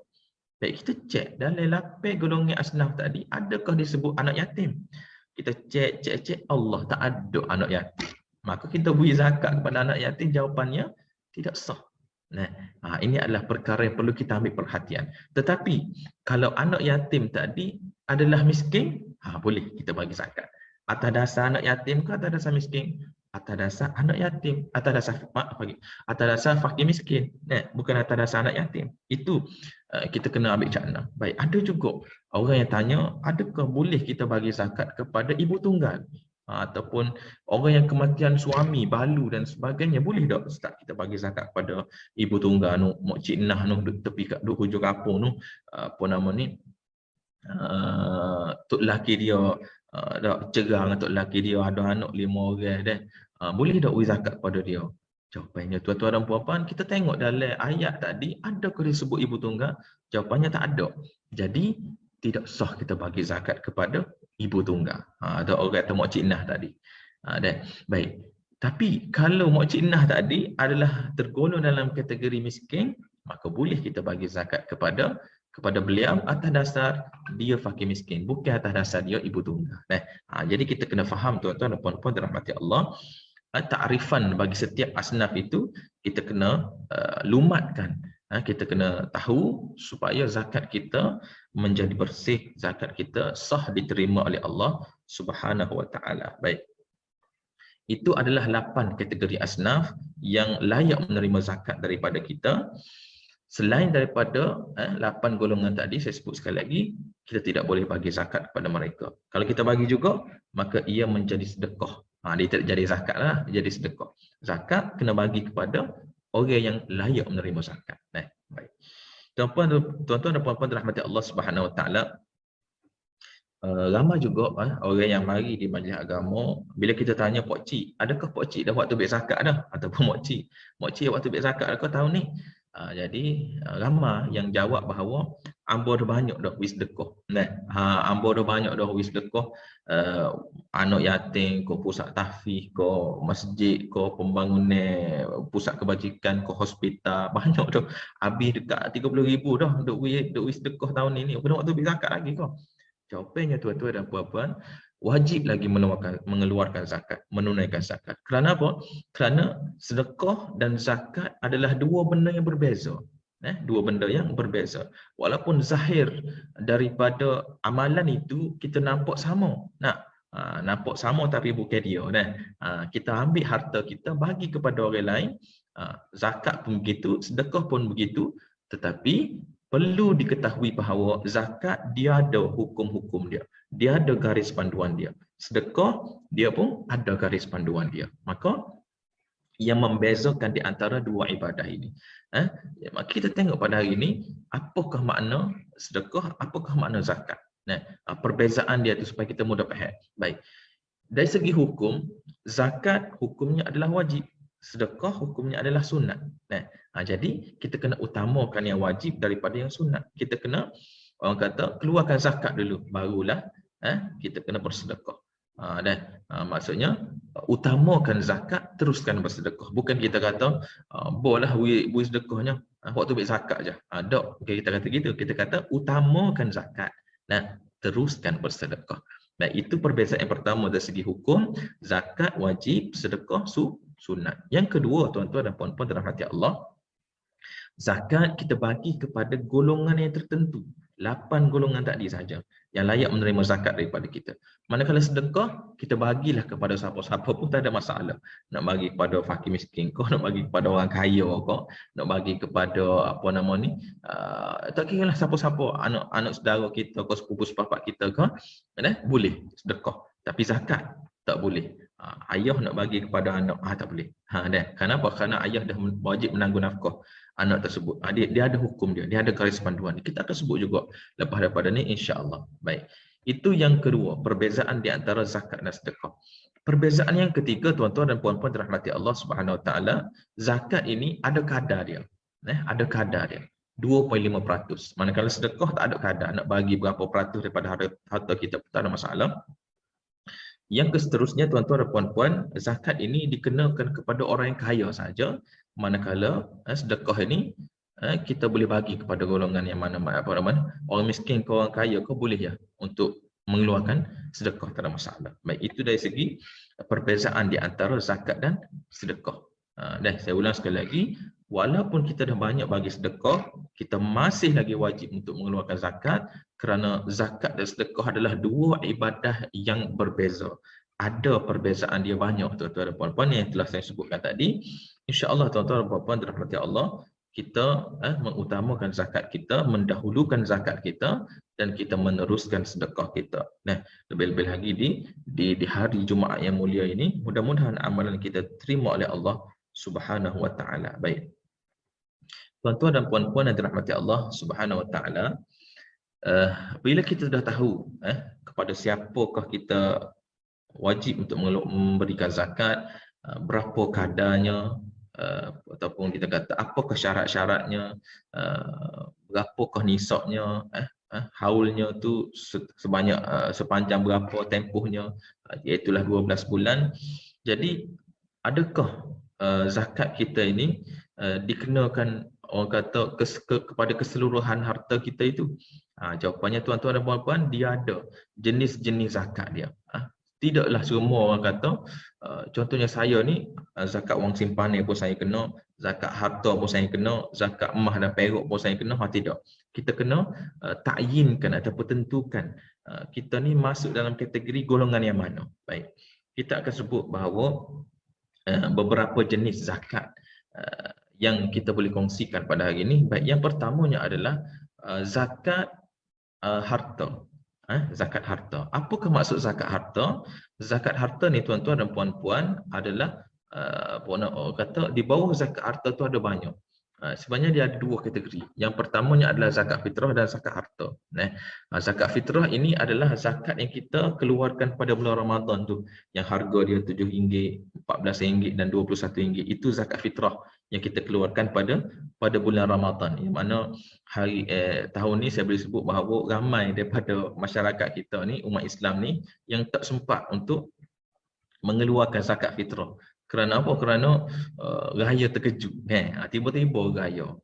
Baik, kita cek dalam 8 golongan asnaf tadi, adakah disebut anak yatim? Kita cek Allah tak ada anak yatim, maka kita beri zakat kepada anak yatim, jawapannya tidak sah. Ini adalah perkara yang perlu kita ambil perhatian. Tetapi kalau anak yatim tadi adalah miskin, boleh kita bagi zakat. Atas dasar anak yatim ke atas dasar miskin? Atas dasar anak yatim, atas dasar fakir miskin, bukan atas dasar anak yatim. Itu kita kena ambil cakna. Baik, ada juga orang yang tanya, adakah boleh kita bagi zakat kepada ibu tunggal? Ataupun orang yang kematian suami, balu dan sebagainya, boleh tak Ustaz kita bagi zakat kepada ibu tunggal tu, mak cik nah tu, tepi kat duk hujung kampung tu, apa nama ni, tok laki dia dak cerang, tok laki dia ada anak 5 orang dah, boleh tak bagi zakat kepada dia? Jawapannya, tuan-tuan dan puan-puan, kita tengok dalam ayat tadi, adakah disebut ibu tunggal? Jawapannya tak ada. Jadi tidak sah kita bagi zakat kepada ibu tunggal. Ada orang kata mak cik nah tadi. Baik. Tapi kalau mak cik nah tadi adalah tergolong dalam kategori miskin, maka boleh kita bagi zakat kepada beliau atas dasar dia fakir miskin, bukan atas dasar dia ibu tunggal. Jadi kita kena faham, tuan-tuan dan puan-puan dirahmati Allah, takrifan bagi setiap asnaf itu kita kena lumatkan. Kita kena tahu supaya zakat kita menjadi bersih, zakat kita sah diterima oleh Allah Subhanahu Wa Ta'ala. Baik, itu adalah 8 kategori asnaf yang layak menerima zakat daripada kita. Selain daripada 8 golongan tadi, saya sebut sekali lagi, kita tidak boleh bagi zakat kepada mereka. Kalau kita bagi juga, maka ia menjadi sedekah. Dia tidak jadi zakat lah, jadi sedekah. Zakat kena bagi kepada orang yang layak menerima zakat. Baik. Tuan-tuan dan puan-puan dirahmati Allah Subhanahu Wa Ta'ala, ramai juga orang yang mari di majlis agama, bila kita tanya Pak Cik, adakah Pak Cik dah waktu ambil zakat dah? Ataupun Mak Cik waktu ambil zakat dah, kau tahu ni? Jadi ramai yang jawab bahawa ambo dah banyak dah wis dekoh. Ambo dah banyak dah wis dekoh, anak yatim ko, pusat tahfiz ko, masjid ko, pembangunan pusat kebajikan ko, hospital, banyak dah. Habis dekat 30,000 dah duk wis dekoh tahun ini. Kena waktu bagi zakat lagi ko. Jawapannya tuan-tuan dan puan-puan, wajib lagi mengeluarkan zakat, menunaikan zakat. Kerana apa? Kerana sedekah dan zakat adalah dua benda yang berbeza. Dua benda yang berbeza. Walaupun zahir daripada amalan itu kita nampak sama. Nampak sama tapi bukan dia. Kita ambil harta kita bagi kepada orang lain. Zakat pun begitu, sedekah pun begitu. Tetapi perlu diketahui bahawa zakat dia ada hukum-hukum dia. Dia ada garis panduan dia. Sedekah dia pun ada garis panduan dia. Maka yang membezakan di antara dua ibadah ini. Kita tengok pada hari ini apakah makna sedekah, apakah makna zakat. Perbezaan dia itu supaya kita mudah faham. Baik. Dari segi hukum, zakat hukumnya adalah wajib. Sedekah hukumnya adalah sunat. Jadi kita kena utamakan yang wajib daripada yang sunat. Kita kena, orang kata, keluarkan zakat dulu, barulah kita kena bersedekah. Maksudnya utamakan zakat, teruskan bersedekah. Bukan kita kata boleh buat sedekahnya waktu ambil zakat je. Kita kata gitu. Kita kata utamakan zakat. Teruskan bersedekah. Itu perbezaan yang pertama dari segi hukum. Zakat wajib, sedekah sunat. Yang kedua, tuan-tuan dan puan-puan dirahmati Allah, zakat kita bagi kepada golongan yang tertentu. 8 golongan tadi saja yang layak menerima zakat daripada kita. Manakala sedekah, kita bagilah kepada siapa-siapa pun tak ada masalah. Nak bagi kepada fakir miskin kau, nak bagi kepada orang kaya kau, nak bagi kepada apa nama ni, tak kira lah siapa-siapa, anak saudara kita kau, sepupu sepapak kita kau, boleh sedekah. Tapi zakat tak boleh. Ayah nak bagi kepada anak, tak boleh. Kenapa? Kerana ayah dah wajib menanggung nafkah anak tersebut. Dia ada hukum dia ada garis panduan. Kita akan sebut juga lepas daripada ni insya-Allah. Baik. Itu yang kedua, perbezaan di antara zakat dan sedekah. Perbezaan yang ketiga, tuan-tuan dan puan-puan dirahmati Allah Subhanahu Wa Taala, zakat ini ada kadar dia. Ada kadar dia. 2.5%. Manakala sedekah tak ada kadar, nak bagi berapa peratus daripada harta kita tak ada masalah. Yang seterusnya, tuan-tuan dan puan-puan, zakat ini dikenakan kepada orang yang kaya saja. Manakala sedekah ini kita boleh bagi kepada golongan yang mana orang miskin ke orang kaya ke boleh ya untuk mengeluarkan sedekah, tak ada masalah. Baik, itu dari segi perbezaan di antara zakat dan sedekah. Dan saya ulang sekali lagi, walaupun kita dah banyak bagi sedekah, kita masih lagi wajib untuk mengeluarkan zakat, kerana zakat dan sedekah adalah dua ibadah yang berbeza. Ada perbezaan dia banyak, tuan-tuan dan puan-puan, yang telah saya sebutkan tadi. InsyaAllah, tuan-tuan dan puan-puan dirahmati Allah, kita mengutamakan zakat kita, mendahulukan zakat kita, dan kita meneruskan sedekah kita. Lebih-lebih lagi di hari Jumaat yang mulia ini, mudah-mudahan amalan kita terima oleh Allah Subhanahu Wa Taala. Baik. Tuan-tuan dan puan-puan yang dirahmati Allah Subhanahu Wa Taala, bila kita dah tahu kepada siapakah kita wajib untuk memberikan zakat, berapa kadarnya, ataupun kita kata apakah syarat-syaratnya, berapakah nisabnya, haulnya tu sepanjang berapa tempohnya, iaitulah 12 bulan. Jadi adakah zakat kita ini dikenakan, orang kata, kepada keseluruhan harta kita itu? Jawapannya, tuan-tuan dan puan-puan, dia ada jenis-jenis zakat dia. Tidaklah semua orang kata, contohnya saya ni, zakat wang simpanan pun saya kena, zakat harta pun saya kena, zakat emas dan perak pun saya kena. Tidak. Kita kena takyinkan ataupun tentukan kita ni masuk dalam kategori golongan yang mana. Baik. Kita akan sebut bahawa beberapa jenis zakat yang kita boleh kongsikan pada hari ini. Baik, yang pertamanya adalah zakat harta. Zakat harta. Apakah maksud zakat harta? Zakat harta ni, tuan-tuan dan puan-puan, adalah kata di bawah zakat harta tu ada banyak. Sebenarnya dia ada dua kategori. Yang pertamanya adalah zakat fitrah dan zakat harta. Zakat fitrah ini adalah zakat yang kita keluarkan pada bulan Ramadan tu, yang harga dia RM7, RM14 dan RM21. Itu zakat fitrah yang kita keluarkan pada bulan Ramadan. Yang mana tahun ni saya boleh sebut bahawa ramai daripada masyarakat kita ni, umat Islam ni, yang tak sempat untuk mengeluarkan zakat fitrah. Kerana apa? Kerana raya terkejut. Tiba-tiba raya.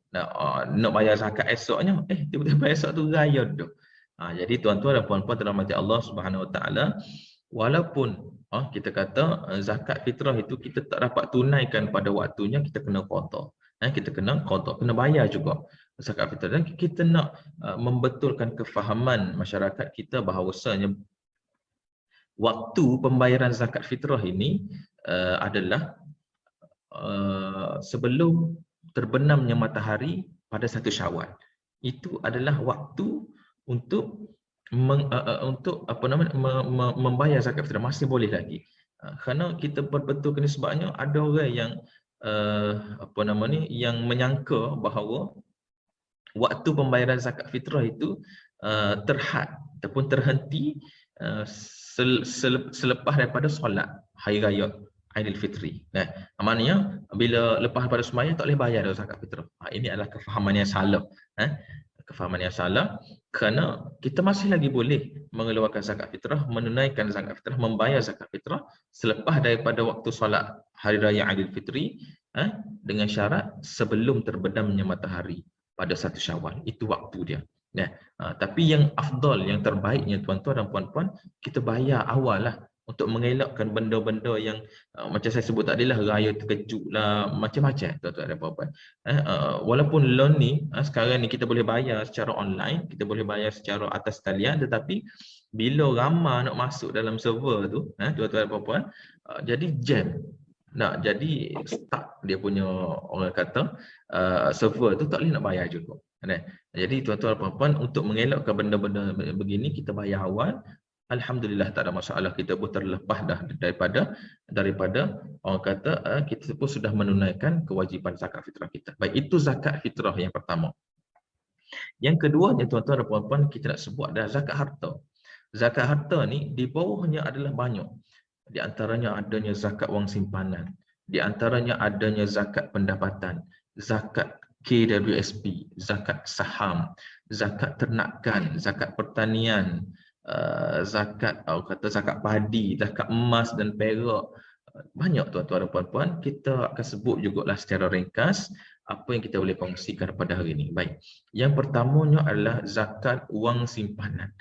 Nak bayar zakat esoknya, tiba-tiba esok tu raya dah. Jadi tuan-tuan dan puan-puan dirahmati Allah Subhanahu Wa Taala, walaupun kita kata zakat fitrah itu kita tak dapat tunaikan pada waktunya, kita kena qada. Kita kena qada, kena bayar juga zakat fitrah. Dan kita nak membetulkan kefahaman masyarakat kita bahawasanya waktu pembayaran zakat fitrah ini adalah sebelum terbenamnya matahari pada 1 Syawal. Itu adalah waktu untuk membayar zakat fitrah. Masih boleh lagi. Kerana kita berbetulkan sebabnya ada orang yang yang menyangka bahawa waktu pembayaran zakat fitrah itu terhad ataupun terhenti selepas daripada solat hari raya Aidilfitri. Maknanya bila lepas daripada sembahyang tak boleh bayar dah zakat fitrah. Ini adalah kefahaman yang salah. Kefahaman yang salah, kerana kita masih lagi boleh mengeluarkan zakat fitrah, menunaikan zakat fitrah, membayar zakat fitrah selepas daripada waktu solat hari raya Aidilfitri, dengan syarat sebelum terbenamnya matahari pada 1 Syawal. Itu waktu dia. Tapi yang afdal, yang terbaiknya tuan-tuan dan puan-puan, kita bayar awal lah, untuk mengelakkan benda-benda yang macam saya sebut tadi lah, raya terkejut lah, macam-macam tuan-tuan dan puan-puan. Walaupun loan ni sekarang ni kita boleh bayar secara online, kita boleh bayar secara atas talian, tetapi bila ramai nak masuk dalam server tu, tuan-tuan dan puan-puan, jadi jam. Jadi stuck dia punya, orang kata server tu tak boleh nak bayar juga. Jadi tuan-tuan dan puan-puan, untuk mengelakkan benda-benda begini, kita bayar awal. Alhamdulillah tak ada masalah, kita pun terlepas dah daripada orang kata kita pun sudah menunaikan kewajipan zakat fitrah kita. Baik, itu zakat fitrah yang pertama. Yang kedua, tuan-tuan dan puan-puan, kita nak sebut adalah zakat harta. Zakat harta ni di bawahnya adalah banyak. Di antaranya adanya zakat wang simpanan, di antaranya adanya zakat pendapatan, zakat KWSP, zakat saham, zakat ternakan, zakat pertanian, zakat zakat padi, zakat emas dan perak. Banyak tuan-tuan dan puan-puan, kita akan sebut jugalah secara ringkas apa yang kita boleh kongsikan pada hari ini. Baik, yang pertamanya adalah zakat wang simpanan.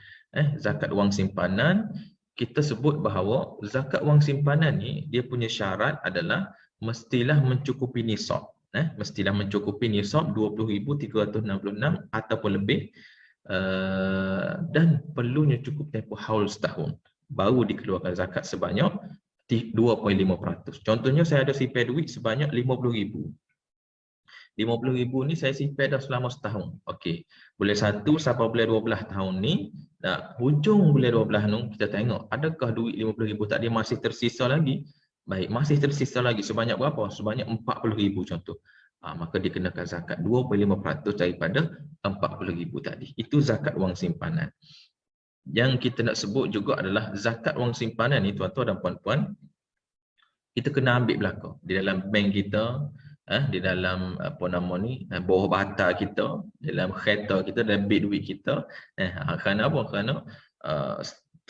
Zakat wang simpanan, kita sebut bahawa zakat wang simpanan ni, dia punya syarat adalah mestilah mencukupi nisab. Mestilah mencukupi nisab 20,366 ataupun lebih, dan perlunya cukup tempoh haul setahun baru dikeluarkan zakat sebanyak 2.5%. Contohnya saya ada simpan duit sebanyak 50,000. 50,000 ni saya simpan dah selama setahun. Okey. Bulan 1 sampai bulan 12 tahun ni, hujung bulan 12 ni kita tengok adakah duit 50,000 tadi masih tersisa lagi. Baik, masih tersisa lagi sebanyak berapa? Sebanyak 40,000 contoh. Maka dikenakan zakat 2.5% daripada 40,000 tadi. Itu zakat wang simpanan. Yang kita nak sebut juga adalah zakat wang simpanan ni, tuan-tuan dan puan-puan, kita kena ambil belakang di dalam bank kita, di dalam bawah bata kita, dalam kereta kita, dalam bil duit kita. Kerana apa? Kerana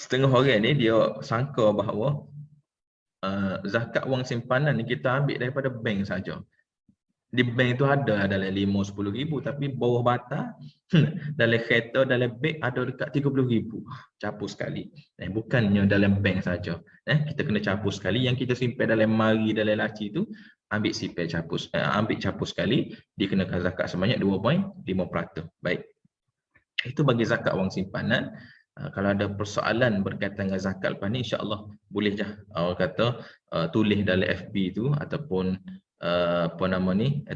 setengah orang ni dia sangka bahawa zakat wang simpanan ni kita ambil daripada bank saja. Di bank tu ada dalam 5-10,000, tapi bawah bata dalam kereta, dalam beg ada dekat 30,000. Capur sekali. Bukannya dalam bank saja. Kita kena capur sekali. Yang kita simpan dalam mari, dalam laci tu, ambil simpan capur, ambil capur sekali, dikenakan zakat sebanyak 2.5%. Baik. Itu bagi zakat wang simpanan. Kalau ada persoalan berkaitan dengan zakat lepas ni, insya-Allah boleh je orang kata tulis dalam FB tu, ataupun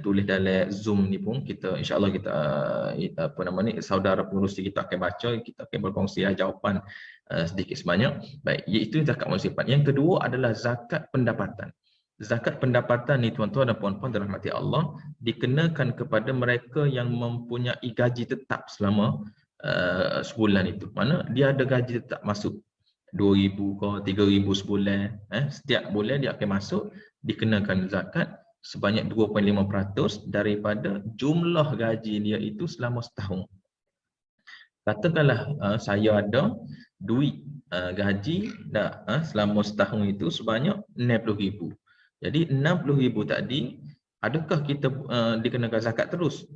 tulis dalam Zoom ni pun, kita insya-Allah kita saudara pengurusi kita akan baca, kita akan berkongsi jawapan sedikit sebanyak. Baik, iaitu zakat wang simpanan. Yang kedua adalah zakat pendapatan. zakat pendapatan ni tuan-tuan dan puan-puan dirahmati Allah dikenakan kepada mereka yang mempunyai gaji tetap selama sebulan itu. Mana dia ada gaji tetap masuk 2,000 ke 3,000 sebulan, setiap bulan dia akan masuk, dikenakan zakat sebanyak 2.5% daripada jumlah gaji dia itu selama setahun. Katakanlah saya ada duit gaji selama setahun itu sebanyak 60,000. Jadi 60,000 tadi, adakah kita dikenakan zakat terus?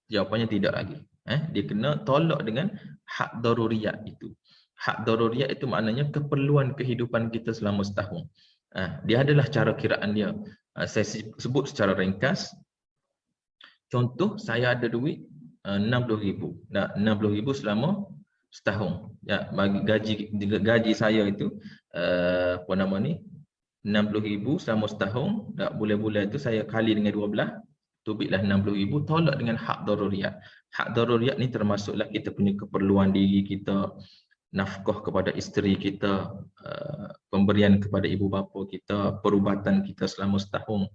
Jawapannya tidak lagi. Dia kena tolak dengan hak daruriyat itu. Hak daruriyat itu maknanya keperluan kehidupan kita selama setahun. Dia adalah cara kiraan dia. Saya sebut secara ringkas. Contoh, saya ada duit 60,000. 60,000 selama setahun. Ya, bagi gaji saya itu 60,000 selama setahun. Bulan-bulan itu saya kali dengan 12, tubiklah 60,000, tolak dengan hak daruriyat. Hak daruriyat ni termasuklah kita punya keperluan diri kita, nafkah kepada isteri kita, pemberian kepada ibu bapa kita, perubatan kita selama setahun,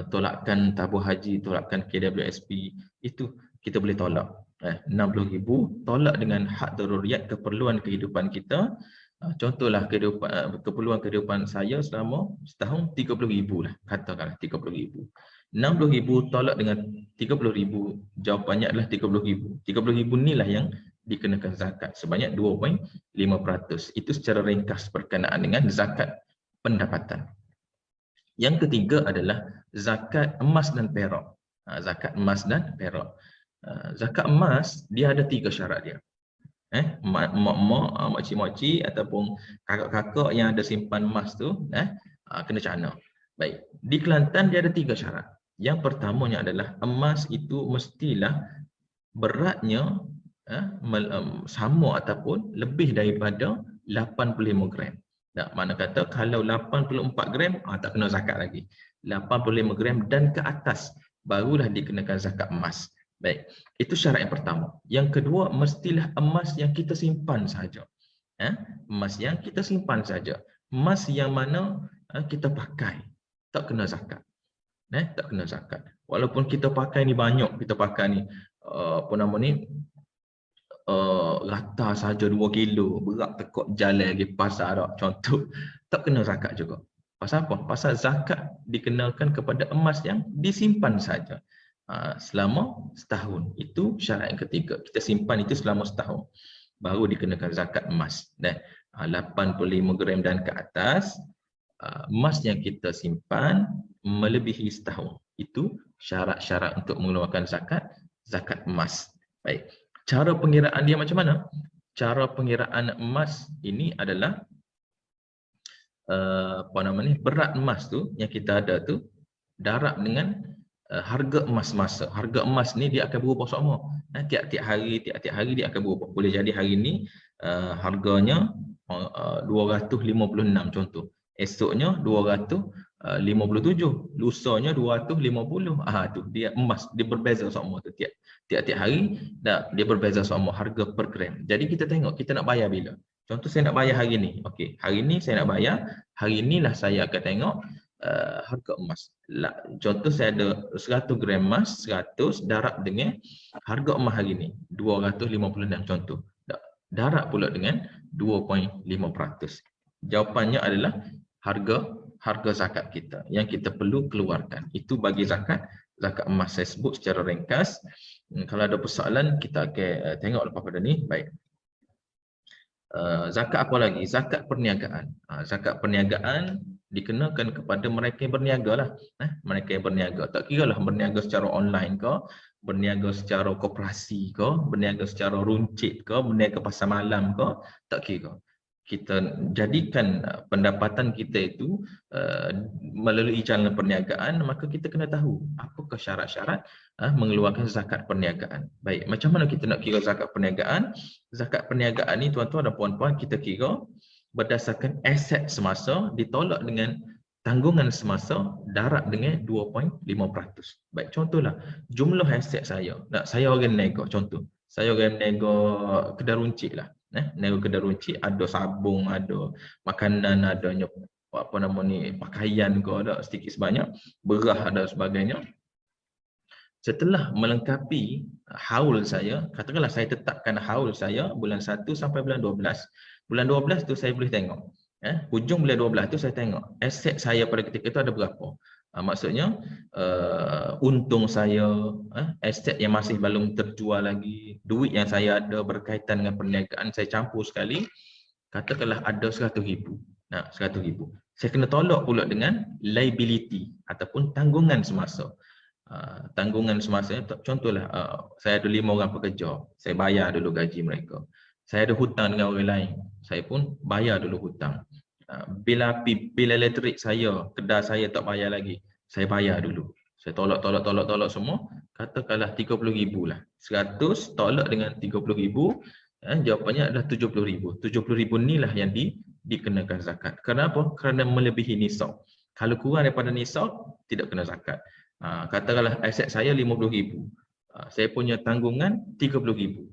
tolakan tabung haji, tolakan KWSP, itu kita boleh tolak. 60,000 tolak dengan hak daruriyat, keperluan kehidupan kita. Contohlah keperluan kehidupan saya selama setahun 30,000 lah, katakanlah 30,000. 60,000 tolak dengan 30,000, jawapannya adalah 30,000. 30,000 inilah yang dikenakan zakat sebanyak 2.5%. Itu secara ringkas berkenaan dengan zakat pendapatan. Yang ketiga adalah zakat emas dan perak. Zakat emas dan perak. Zakat emas dia ada 3 syarat dia. Mak-mak, makcik-makcik ataupun kakak-kakak yang ada simpan emas tu kena cana. Baik, di Kelantan dia ada 3 syarat. Yang pertamanya adalah emas itu mestilah beratnya sama ataupun lebih daripada 85 gram. Mana kata kalau 84 gram tak kena zakat lagi. 85 gram dan ke atas barulah dikenakan zakat emas. Baik, itu syarat yang pertama. Yang kedua, mestilah emas yang kita simpan saja. Emas yang kita simpan saja. Emas yang mana kita pakai, tak kena zakat. Tak kena zakat. Walaupun kita pakai ni banyak, kita pakai ni rata saja 2 kilo, berat tekuk jalan pergi pasar tak, contoh, tak kena zakat juga. Pasal apa? Pasal zakat dikenakan kepada emas yang disimpan saja selama setahun. Itu syarat yang ketiga. Kita simpan itu selama setahun, baru dikenakan zakat emas. 85 gram dan ke atas, emas yang kita simpan melebihi setahun. Itu syarat-syarat untuk mengeluarkan zakat emas. Baik. Cara pengiraan dia macam mana? Cara pengiraan emas ini adalah berat emas tu yang kita ada tu darab dengan harga emas masa. Harga emas ni dia akan berubah sama. Tiap-tiap hari dia akan berubah. Boleh jadi hari ni harganya 256 contoh. Esoknya 257, lusanya 250. Tu dia emas, dia berbeza sama tu tiap-tiap hari dia berbeza sama harga per gram. Jadi kita tengok kita nak bayar bila. Contoh saya nak bayar hari ni. Okey, hari ni saya nak bayar, hari inilah saya akan tengok harga emas. Contoh saya ada 100 gram emas, 100 darab dengan harga emas hari ni 256 contoh. Darab pula dengan 2.5%. Jawapannya adalah harga zakat kita yang kita perlu keluarkan. Itu bagi zakat emas. Saya sebut secara ringkas. Kalau ada persoalan kita akan tengok lepas pada ni. Baik. Zakat apa lagi? Zakat perniagaan. Zakat perniagaan dikenakan kepada mereka yang berniaga lah. Mereka yang berniaga. Tak kira lah berniaga secara online ke, berniaga secara koperasi ke, berniaga secara runcit ke, berniaga pasar malam ke, tak kira. Kita jadikan pendapatan kita itu melalui jalan perniagaan, maka kita kena tahu apakah syarat-syarat mengeluarkan zakat perniagaan. Baik, macam mana kita nak kira zakat perniagaan? Zakat perniagaan ni tuan-tuan dan puan-puan kita kira berdasarkan aset semasa ditolak dengan tanggungan semasa darab dengan 2.5%. Baik, contohlah jumlah aset saya. Saya orang nego, contoh. Saya orang nego kedai runcit lah. Nego kedai runcit, ada sabung, ada makanan, ada apa nama ni, pakaian ke ada sedikit sebanyak, berah ada sebagainya. Setelah melengkapi haul saya, katakanlah saya tetapkan haul saya bulan 1 sampai bulan 12. Bulan 12 tu saya boleh tengok. Hujung bulan 12 tu saya tengok aset saya pada ketika itu ada berapa. Maksudnya untung saya, aset yang masih belum terjual lagi, duit yang saya ada berkaitan dengan perniagaan saya campur sekali, katakanlah ada 100,000. Nah, 100,000. Saya kena tolak pula dengan liability ataupun tanggungan semasa. Tanggungan semasa, contohlah saya ada 5 orang pekerja, saya bayar dulu gaji mereka. Saya ada hutang dengan orang lain, saya pun bayar dulu hutang. Bil api, bil elektrik saya, kedai saya tak bayar lagi, saya bayar dulu. Saya tolak semua, katakanlah 30,000 lah. 100 tolak dengan 30,000, jawapannya adalah 70,000. 70,000 ni lah yang dikenakan zakat. Kenapa? Kerana melebihi nisab. Kalau kurang daripada nisab, tidak kena zakat. Katakanlah aset saya 50,000. Saya punya tanggungan 30,000.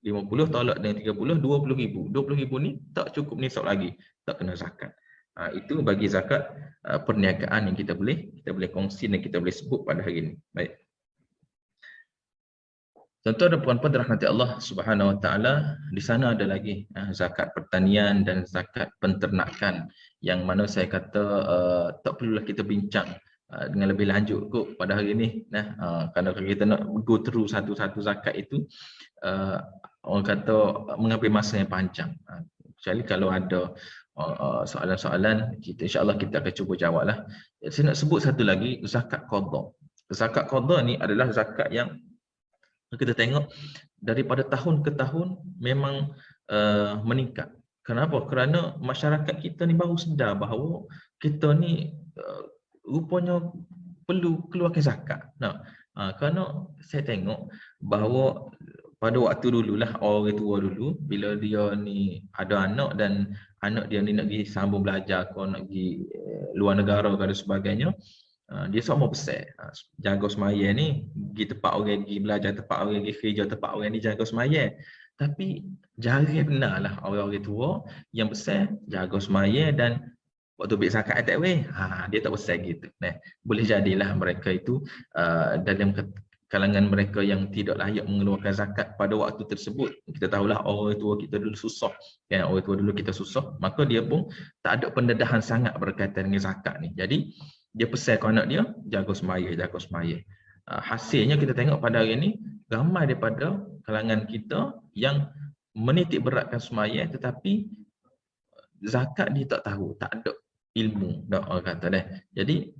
50 tolak dengan 30, 20,000. 20,000 ni tak cukup nisab lagi, tak kena zakat. Itu bagi zakat perniagaan yang kita boleh kongsi dan kita boleh sebut pada hari ini. Baik. Tuan-tuan dan puan-puan dirahmati Allah Subhanahu Wa Taala, di sana ada lagi zakat pertanian dan zakat penternakan, yang mana saya kata tak perlulah kita bincang dengan lebih lanjut kot pada hari ini. Kerana kalau kita nak go through satu-satu zakat itu, orang kata mengambil masa yang panjang. Kecuali kalau ada soalan-soalan, kita insya-Allah kita akan cuba jawablah. Saya nak sebut satu lagi, zakat qada. Zakat qada ni adalah zakat yang kita tengok daripada tahun ke tahun memang meningkat. Kenapa? Kerana masyarakat kita ni baru sedar bahawa kita ni rupanya perlu keluarkan zakat. Kerana saya tengok bahawa pada waktu dululah, orang tua dulu, bila dia ni ada anak dan anak dia ni nak pergi sambung belajar atau nak pergi luar negara dan sebagainya, dia semua besar. Jaga semaya ni, pergi tempat orang, pergi belajar tempat orang, pergi kerja tempat orang, ni jaga semaya. Tapi jarang benarlah orang-orang tua yang besar jaga semaya dan waktu ambil zakat tak weh, dia tak besar gitu. Boleh jadilah mereka itu dalam kalangan mereka yang tidak layak mengeluarkan zakat pada waktu tersebut. Kita tahulah orang tua kita dulu susah, kan? Orang tua dulu kita susah, maka dia pun tak ada pendedahan sangat berkaitan dengan zakat ni. Jadi dia pesan ke anak dia, jaga semaya. Hasilnya kita tengok pada hari ini, ramai daripada kalangan kita yang menitik beratkan semaya tetapi zakat dia tak tahu, tak ada ilmu, dah orang kata dah. Jadi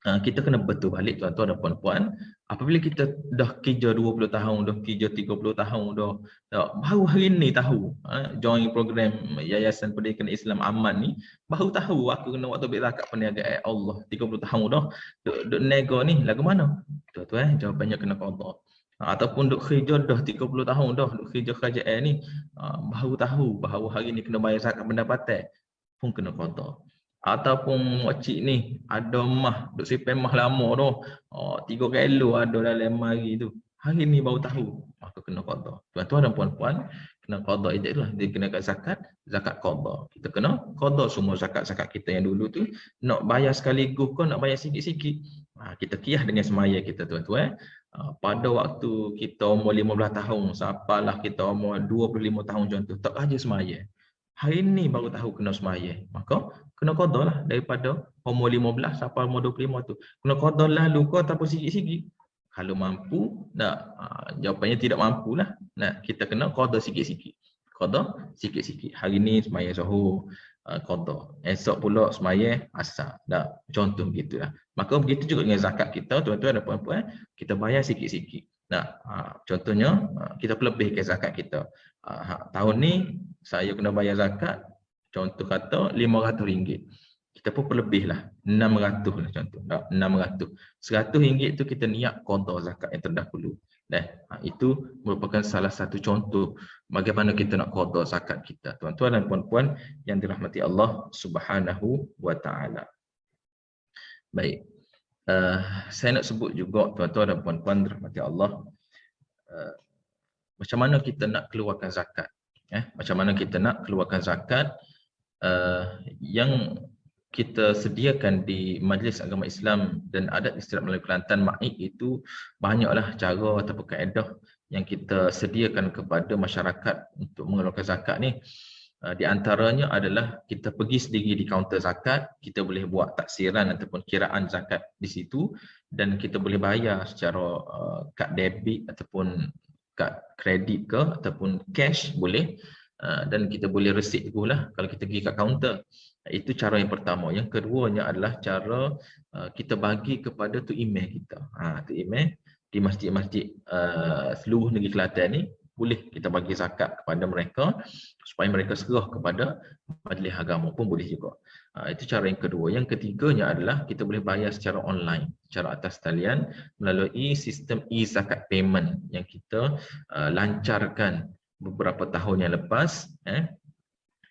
kita kena betul balik tuan-tuan dan puan-puan, apabila kita dah kerja 20 tahun, dah kerja 30 tahun, dah baru hari ni tahu join program Yayasan Pendidikan Islam Aman ni, baru tahu aku kena waktu ambil zakat perniagaan. Allah, 30 tahun dah duk nego ni lagu mana? Tuan-tuan, jawapannya kena qada. Ataupun duk kerja dah 30 tahun dah duk kerja kerajaan ni, baru tahu bahawa hari ni kena bayar zakat pendapatan, pun kena qada. Ataupun makcik ni ada mah, duk simpan mah lama tu, 3 kilo ada dalam mari tu, hari ni baru tahu, maka kena qada. Tuan-tuan dan puan-puan, kena qada. Itulah dia kena zakat qada. Kita kena qada semua zakat-zakat kita yang dulu tu, nak bayar sekaligus ke nak bayar sikit-sikit. Kita kiyah dengan semaya kita tuan-tuan. Pada waktu kita umur 15 tahun, sampailah kita umur 25 tahun contoh, tak aja semaya. Hari ni baru tahu kena semaya, maka kena qada lah daripada umur 15 sampai umur 25 tu. Kena qada lalu ke ataupun sikit-sikit. Kalau mampu, jawapannya tidak mampulah. Kita kena qada sikit-sikit. Qada sikit-sikit. Hari ni semaya zuhur, qada. Esok pula semaya asar. Contoh begitulah. Maka begitu juga dengan zakat kita, tuan-tuan dan puan-puan, kita bayar sikit-sikit. Contohnya kita pelebihkan zakat kita. Tahun ni saya kena bayar zakat, contoh kata RM500. Kita pun pelebihlah 600 lah contoh. 600. RM100 tu kita niat qada zakat yang terdahulu. Itu merupakan salah satu contoh bagaimana kita nak qada zakat kita. Tuan-tuan dan puan-puan yang dirahmati Allah Subhanahu wa Taala. Baik. Saya nak sebut juga tuan-tuan dan puan-puan dirahmati Allah, macam mana kita nak keluarkan zakat. Macam mana kita nak keluarkan zakat yang kita sediakan di Majlis Agama Islam dan Adat Istiadat Melayu Kelantan MAIK itu banyaklah cara ataupun kaedah yang kita sediakan kepada masyarakat untuk mengeluarkan zakat ni. Di antaranya adalah kita pergi sendiri di kaunter zakat, kita boleh buat taksiran ataupun kiraan zakat di situ dan kita boleh bayar secara kad debit ataupun kad kredit ke ataupun cash boleh, dan kita boleh resit lah kalau kita pergi kat kaunter. Itu cara yang pertama. Yang keduanya adalah cara kita bagi kepada tu email kita. Tu email di masjid-masjid seluruh negeri Kelantan ni boleh kita bagi zakat kepada mereka supaya mereka serah kepada majlis agama pun boleh juga. Itu cara yang kedua. Yang ketiganya adalah kita boleh bayar secara online, secara atas talian melalui sistem e-zakat payment yang kita lancarkan beberapa tahun yang lepas.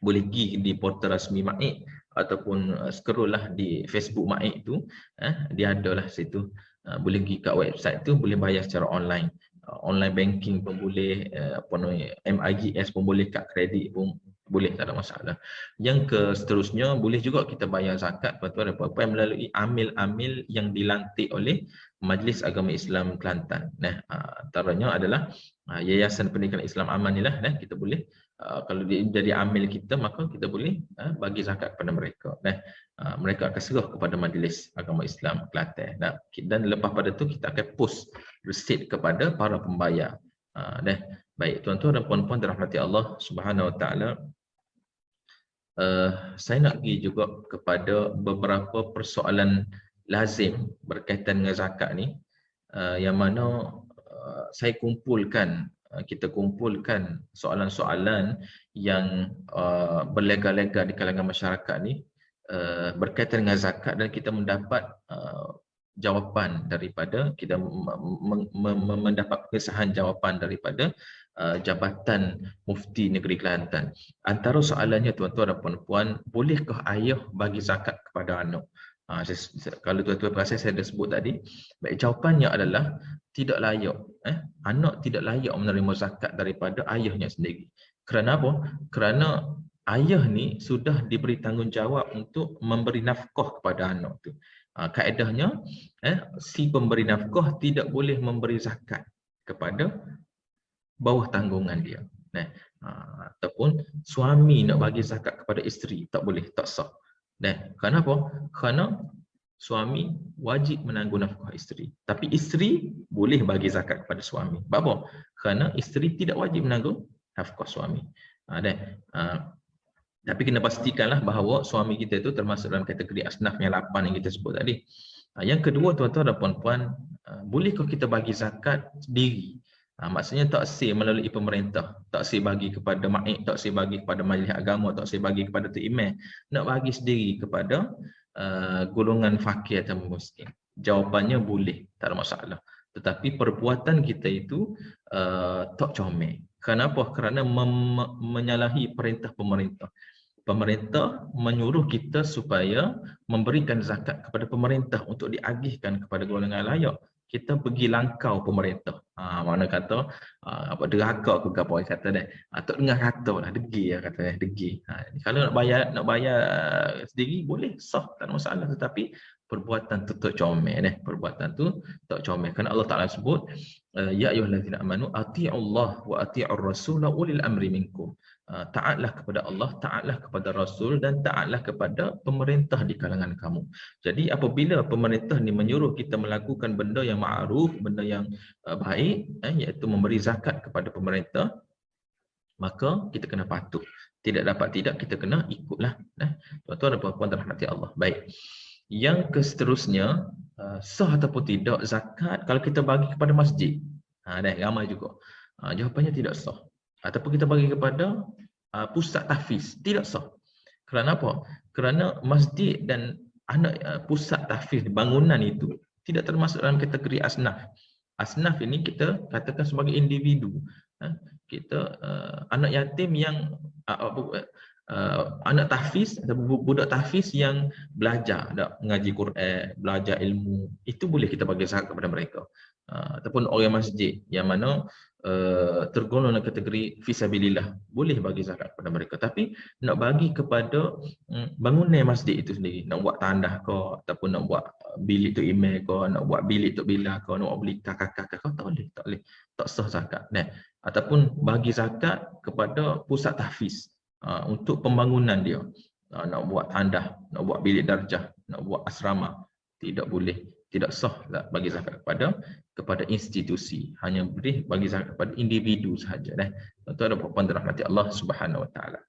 Boleh pergi di portal rasmi MAIK ataupun scroll lah di Facebook MAIK tu, dia ada lah situ. Boleh pergi kat website tu, boleh bayar secara online. Online banking pun boleh, MIGS pun boleh, kad kredit pun boleh, tak ada masalah. Yang seterusnya boleh juga kita bayar zakat tuan-tuan dan puan-puan melalui amil-amil yang dilantik oleh Majlis Agama Islam Kelantan. Antaranya adalah Yayasan Pendidikan Islam Aman ni lah, kita boleh kalau dia jadi amil kita, maka kita boleh bagi zakat kepada mereka. Mereka akan serah kepada Majlis Agama Islam Kelantan. Dan lepas pada tu kita akan post resit kepada para pembayar. Baik tuan-tuan dan puan-puan dirahmati Allah Subhanahu Wa Taala. Saya nak pergi juga kepada beberapa persoalan lazim berkaitan dengan zakat ni, yang mana saya kita kumpulkan soalan-soalan yang berlega-lega di kalangan masyarakat ni berkaitan dengan zakat, dan kita mendapat jawapan daripada, kita mendapat pengesahan jawapan daripada Jabatan Mufti Negeri Kelantan. Antara soalannya tuan-tuan dan puan-puan, bolehkah ayah bagi zakat kepada anak? Kalau tuan-tuan perasan saya dah sebut tadi, baik, jawapannya adalah tidak layak. Anak tidak layak menerima zakat daripada ayahnya sendiri. Kerana apa? Kerana ayah ni sudah diberi tanggungjawab untuk memberi nafkah kepada anak tu. Kaedahnya, si pemberi nafkah tidak boleh memberi zakat kepada bawah tanggungan dia. Ataupun suami nak bagi zakat kepada isteri, tak boleh, tak sah. Kenapa? Kerana suami wajib menanggung nafkah isteri. Tapi isteri boleh bagi zakat kepada suami. Sebab apa? Kerana isteri tidak wajib menanggung nafkah suami. Tapi kena pastikanlah bahawa suami kita itu termasuk dalam kategori asnaf yang 8 yang kita sebut tadi. Yang kedua tuan-tuan dan puan-puan, bolehkah kita bagi zakat sendiri? Maksudnya taksir melalui pemerintah, taksir bagi kepada MAIK, taksir bagi kepada majlis agama, taksir bagi kepada tu imam, nak bagi sendiri kepada golongan fakir atau miskin. Jawapannya boleh, tak ada masalah. Tetapi perbuatan kita itu tak comel. Kenapa? Kerana menyalahi perintah pemerintah. Pemerintah menyuruh kita supaya memberikan zakat kepada pemerintah untuk diagihkan kepada golongan layak. Kita pergi langkau pemerintah. Mana kata deraka ke apa orang kata dah. Tak dengar kata lah, degi lah kata, degi. Kalau nak bayar sendiri boleh, sah, tak ada masalah, tetapi perbuatan tu tak comel perbuatan tu tak comel. Kerana Allah Taala sebut ya ayyuhallazina amanu atii'ullah wa atii'ur rasul ulil amri minkum. Taatlah kepada Allah, taatlah kepada Rasul, dan taatlah kepada pemerintah di kalangan kamu. Jadi apabila pemerintah ni menyuruh kita melakukan benda yang ma'ruf, benda yang baik, iaitu memberi zakat kepada pemerintah, maka kita kena patuh. Tidak dapat tidak, kita kena ikutlah. Tuan-tuan dan puan-puan dirahmati Allah. Baik. Yang seterusnya, sah ataupun tidak zakat kalau kita bagi kepada masjid? Ramai juga. Jawapannya tidak sah. Ataupun kita bagi kepada pusat tahfiz, tidak sah. Kerana apa? Kerana masjid dan pusat tahfiz, bangunan itu tidak termasuk dalam kategori asnaf. Asnaf ini kita katakan sebagai individu. Kita anak yatim yang anak tahfiz atau budak tahfiz yang belajar, mengaji Quran, belajar ilmu, itu boleh kita bagi zakat kepada mereka. Ataupun orang masjid yang mana tergolong dalam kategori fisabilillah, boleh bagi zakat kepada mereka. Tapi nak bagi kepada bangunan masjid itu sendiri, nak buat tandah ke, ataupun nak buat bilik tu email ke, nak buat bilik tu bila ke, nak beli kakak-kakak ke, tak boleh, tak sah zakat. Ataupun bagi zakat kepada pusat tahfiz untuk pembangunan dia, nak buat tandah, nak buat bilik darjah, nak buat asrama, tidak boleh, tidak sah bagi zakat kepada institusi, hanya boleh bagi zakat kepada individu sahaja. Tentu ada puan dirahmati Allah Subhanahu Wa Taala.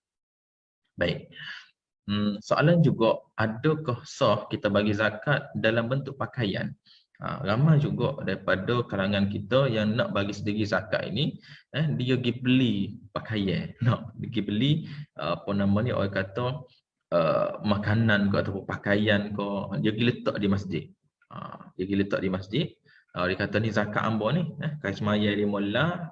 Baik. Soalan juga, adakah sah kita bagi zakat dalam bentuk pakaian? Ramai juga daripada kalangan kita yang nak bagi sendiri zakat ini, dia pergi beli pakaian, nak pergi beli apa nama ni, orang kata makanan ke ataupun pakaian ke, dia pergi letak di masjid. Dia pergi letak di masjid. Dia kata ni zakat hamba ni, kais maya $5,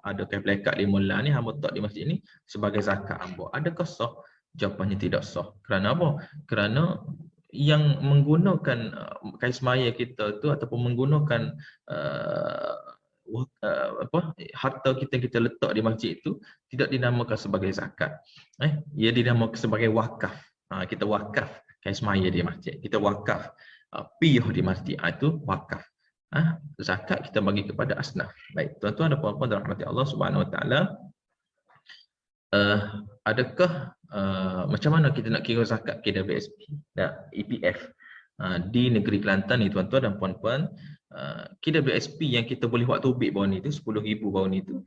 ada kais plekat $5 ni, hamba letak di masjid ni sebagai zakat hamba. Adakah sah? Jawapannya tidak sah. Kerana apa? Kerana yang menggunakan kais maya kita tu ataupun menggunakan harta kita letak di masjid itu tidak dinamakan sebagai zakat. Ia dinamakan sebagai wakaf. Kita wakaf kais maya di masjid, kita wakaf piyah di masjid, itu wakaf. Zakat kita bagi kepada asnaf. Baik, tuan-tuan dan puan-puan dirahmati Allah Subhanahu Wa Taala, adakah macam mana kita nak kira zakat KWSP dan EPF di negeri Kelantan ni, tuan-tuan dan puan-puan? KWSP yang kita boleh buat tubik bawah ni tu, 10,000 bawah ni tu,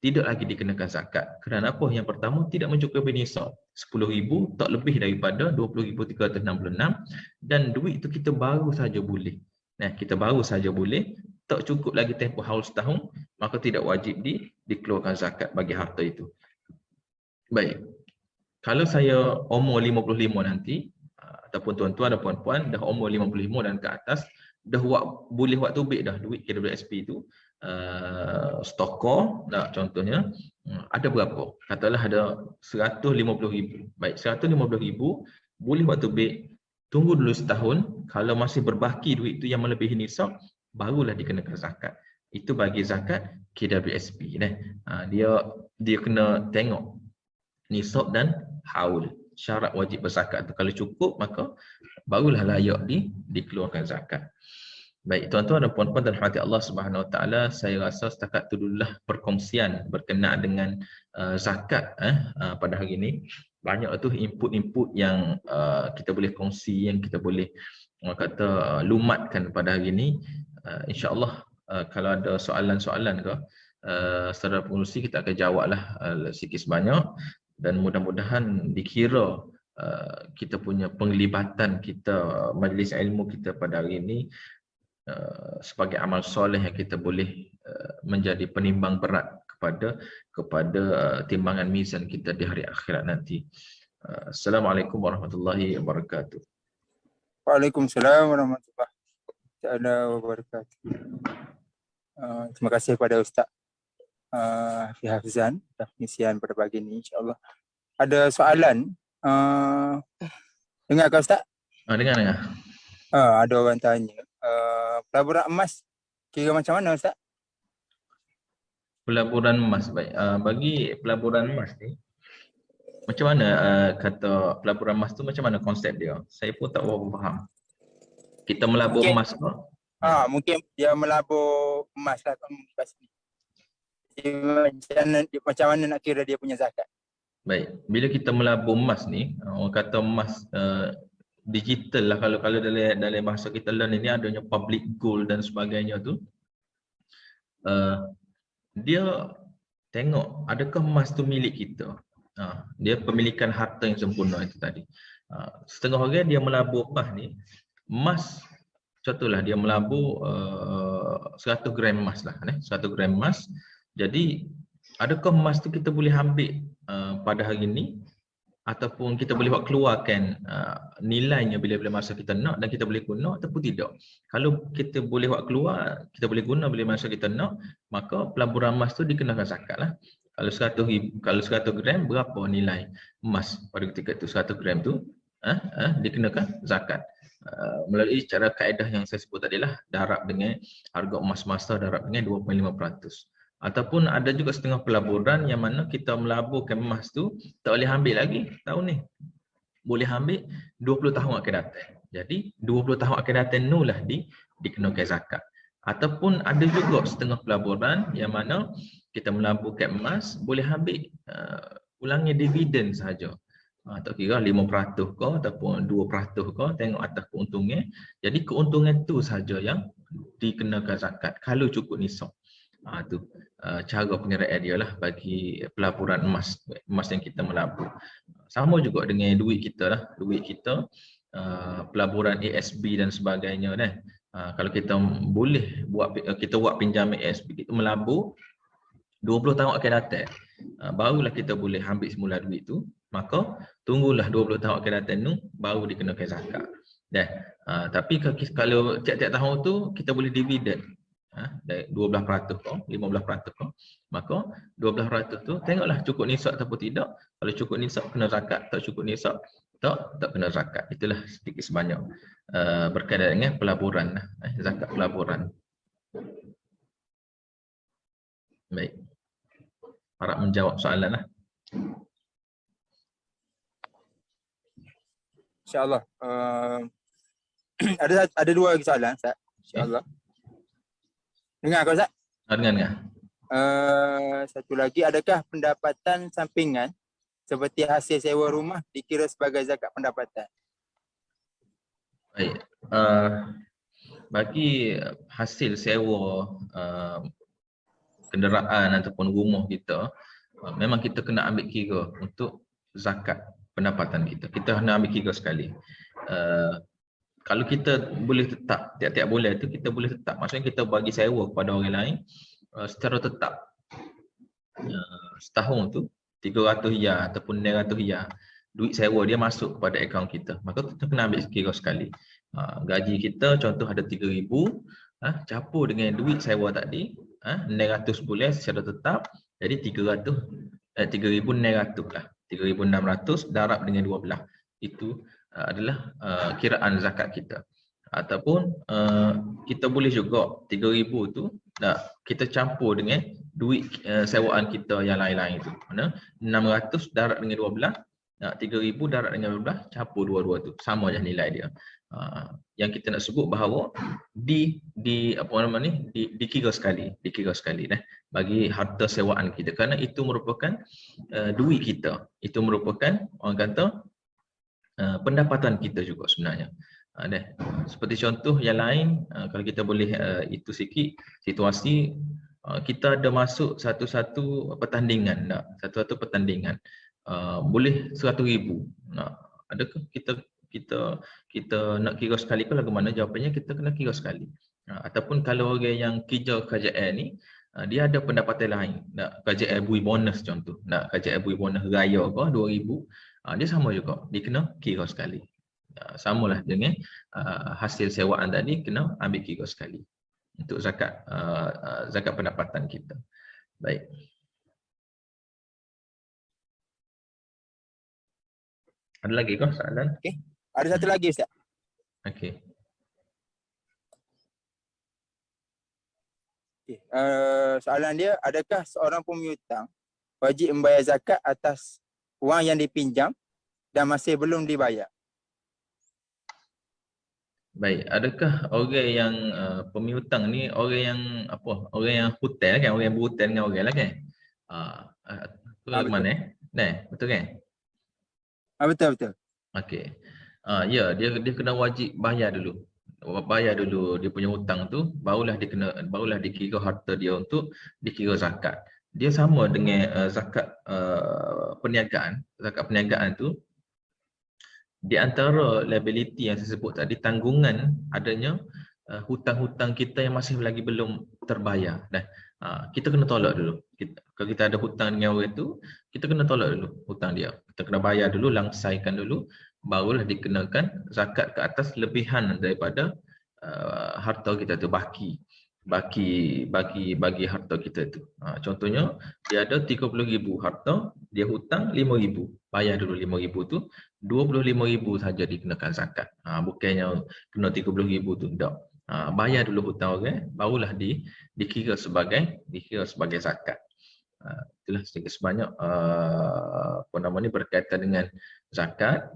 tidak lagi dikenakan zakat. Kerana apa? Yang pertama, tidak mencukupi nisab. 10,000 tak lebih daripada 20,366, dan duit tu kita baru saja boleh. Kita baru saja boleh, tak cukup lagi tempoh haul setahun, maka tidak wajib dikeluarkan zakat bagi harta itu. Baik. Kalau saya umur 55 nanti, ataupun tuan-tuan dan puan-puan dah umur 55 dan ke atas, dah boleh buat tubik dah duit KWSP itu, stokor, contohnya, ada berapa? Katalah ada 150,000. Baik, 150,000 boleh buat tubik, tunggu dulu setahun, kalau masih berbaki duit itu yang melebihi nisab, barulah dikenakan zakat. Itu bagi zakat KWSP. Dia kena tengok nisab dan haul, syarat wajib berzakat tu. Kalau cukup, maka barulah layak dikeluarkan zakat. Baik, tuan-tuan dan puan-puan dirahmati Allah Subhanahu Wa Taala, saya rasa setakat itu dululah perkongsian berkenaan dengan zakat pada hari ini. Banyak tu input-input yang kita boleh kongsi, yang kita boleh lumatkan pada hari ini. InsyaAllah kalau ada soalan-soalan ke, saudara pengurusi kita akan jawablah sikit sebanyak, dan mudah-mudahan dikira kita punya penglibatan kita, majlis ilmu kita pada hari ini sebagai amal soleh yang kita boleh menjadi penimbang berat kepada timbangan mizan kita di hari akhirat nanti. Assalamualaikum warahmatullahi wabarakatuh. Waalaikumsalam warahmatullahi wabarakatuh. Terima kasih kepada Ustaz Hafiz Hafizan atas pengisian pada pagi ini, insya-Allah. Ada soalan? Dengar ke Ustaz? Dengar. Ada orang tanya, pelaburan emas kira macam mana Ustaz? Pelaburan emas, baik. Bagi pelaburan emas ni, macam mana kata pelaburan emas tu, macam mana konsep dia? Saya pun tak berapa faham. Kita melabur emas ke? Mungkin dia melabur emas lah kan, macam mana nak kira dia punya zakat? Baik, bila kita melabur emas ni, orang kata emas digital lah, kalau dalam bahasa kita learn ini adanya public gold dan sebagainya tu. Dia tengok adakah emas tu milik kita. Dia pemilikan harta yang sempurna itu tadi. Setengah orang dia melabur emas ni, emas contohlah dia melabur 100 gram emas lah, 100 gram emas. Jadi adakah emas tu kita boleh ambil pada hari ini, ataupun kita boleh buat keluarkan nilainya bila-bila masa kita nak dan kita boleh guna ataupun tidak. Kalau kita boleh buat keluar, kita boleh guna bila masa kita nak, maka pelaburan emas tu dikenakan zakat lah. Kalau 100 gram berapa nilai emas pada ketika itu 100 gram tu dikenakan zakat. Melalui cara kaedah yang saya sebut tadi lah, darab dengan harga emas masa darab dengan 2.5%. Ataupun ada juga setengah pelaburan yang mana kita melaburkan emas tu tak boleh ambil lagi tahun ni. Boleh ambil 20 tahun akan datang. Jadi 20 tahun akan datang tu lah dikenakan zakat. Ataupun ada juga setengah pelaburan yang mana kita melaburkan emas boleh ambil ulangnya dividen sahaja. Tak kira 5% ke ataupun 2% ke, tengok atas keuntungan. Jadi keuntungan tu sahaja yang dikenakan zakat kalau cukup nisab. Tu cara pengeraian dia lah bagi pelaburan emas yang kita melabur. Sama juga dengan duit kita lah, duit kita pelaburan ASB dan sebagainya kan. Kalau kita boleh buat pinjaman ASB, kita melabur 20 tahun akan datang, barulah kita boleh ambil semula duit tu, maka tunggulah 20 tahun akan datang tu baru dikenakan zakat. Tapi kalau tiap-tiap tahun tu kita boleh dividen 12% ke 15% ke, maka 12% tu tengoklah cukup nisab ataupun tidak. Kalau cukup nisab kena zakat, tak cukup nisab tak kena zakat. Itulah sedikit sebanyak berkaitan dengan pelaburan, zakat pelaburan. Baik, harap menjawab soalan lah. InsyaAllah. Ada 2 lagi soalan, Ustaz. InsyaAllah. Dengar kau, Ustaz? Dengar. Satu lagi, adakah pendapatan sampingan seperti hasil sewa rumah dikira sebagai zakat pendapatan? Baik. Bagi hasil sewa kenderaan ataupun rumah kita, memang kita kena ambil kira untuk zakat pendapatan kita. Kita kena ambil kira sekali. Kalau kita boleh tetap tiap-tiap bulan tu kita boleh tetap, maksudnya kita bagi sewa kepada orang lain secara tetap, setahun tu 300 riyal ataupun 900 riyal duit sewa dia masuk kepada akaun kita, maka kita kena ambil kira sekali. Gaji kita contoh ada 3,000, campur dengan duit sewa tadi 900 bulan secara tetap, jadi 3,900 lah, 3,600 darab dengan 12, itu adalah kiraan zakat kita. Ataupun kita boleh juga 3,000 tu kita campur dengan duit sewaan kita yang lain-lain tu. Mana 600 darab dengan 12, 3,000 darab dengan 12, campur dua-dua tu, sama je nilai dia. Yang kita nak sebut bahawa dikira sekali bagi harta sewaan kita, kerana itu merupakan duit kita, itu merupakan orang kata pendapatan kita juga sebenarnya. Seperti contoh yang lain, kalau kita boleh itu sikit situasi, kita ada masuk satu-satu pertandingan, boleh 100,000. Adakah kita nak kira sekali ke lagu mana? Jawapannya kita kena kira sekali. Ataupun kalau orang yang kerja KJL ni, dia ada pendapatan lain, KJL bui bonus contoh, KJL bui bonus raya ke 2,000, dia sama juga, dia kena kira sekali. Samalah dengan hasil sewaan tadi, kena ambil kira sekali untuk zakat pendapatan kita. Baik. Ada lagi ke soalan? Okey. Ada satu lagi, Ustaz. Okey. Soalan dia, adakah seorang pemiutang wajib membayar zakat atas wang yang dipinjam dan masih belum dibayar? Baik, adakah orang yang pemiutang ni orang yang orang yang hutang kan, orang yang berhutang dengan orang lah kan? Betul mana? Betul kan? Betul. Okey. Ya, dia kena wajib bayar dulu. Dia punya hutang tu, barulah dikira harta dia untuk dikira zakat. Dia sama dengan zakat perniagaan. Zakat perniagaan tu di antara liability yang saya sebut tadi, tanggungan adanya hutang-hutang kita yang masih lagi belum terbayar. Kita kena tolak dulu. Kalau kita ada hutang dengan orang tu, kita kena tolak dulu hutang dia. Kita kena bayar dulu, langsaikan dulu, barulah dikenakan zakat ke atas lebihan daripada harta kita tu, baki. bagi harta kita tu. Contohnya dia ada 30,000 harta, dia hutang 5,000. Bayar dulu 5,000 tu, 25,000 saja dikenakan zakat. Bukannya kena 30,000 tu tak. Bayar dulu hutang orang, barulah dikira sebagai zakat. Itulah sedikit sebanyak berkaitan dengan zakat.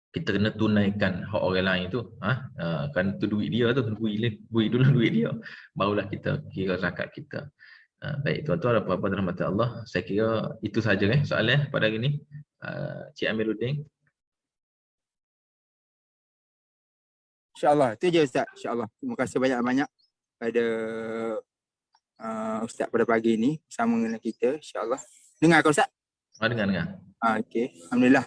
Kita kena tunaikan hak orang lain tu, kan tu duit dia tu, beri dulu duit dia, barulah kita kira zakat kita. Baik tuan-tuan, apa-apa rahmat Allah, saya kira itu saja soalan pada hari ini. Cik Amiruddin. InsyaAllah, itu je Ustaz. InsyaAllah. Terima kasih banyak-banyak pada Ustaz pada pagi ini bersama dengan kita. InsyaAllah. Dengar kau Ustaz? Dengar. Okey. Alhamdulillah.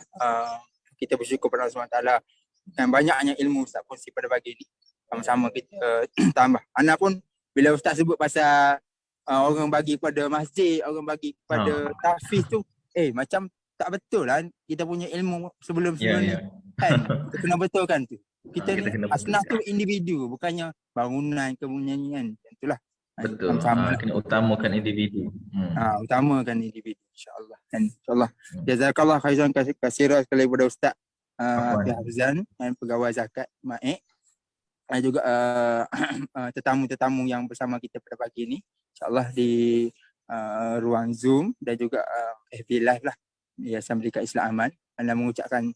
Kita bersyukur pada Allah SWT dan banyaknya ilmu Ustaz kongsi pada pagi ini. Sama-sama kita tambah. Ana pun bila Ustaz sebut pasal orang bagi pada masjid, orang bagi pada tahfiz tu, macam tak betul lah kita punya ilmu sebelum ni. Kan? Kita kena betulkan tu. Kita ni asnaf tu individu, bukannya bangunan, kemudian itulah. Betul. Kena utamakan individu. Utamakan individu, insya-Allah. Dan insya-Allah jazakallah khairan katsiran sekali kepada Ustaz Hafizan dan pegawai zakat Maik. Dan juga tetamu-tetamu yang bersama kita pada pagi ini. InsyaAllah di ruang Zoom dan juga FB Live lah. Yayasan Pendidikan Islam Aman. Dan mengucapkan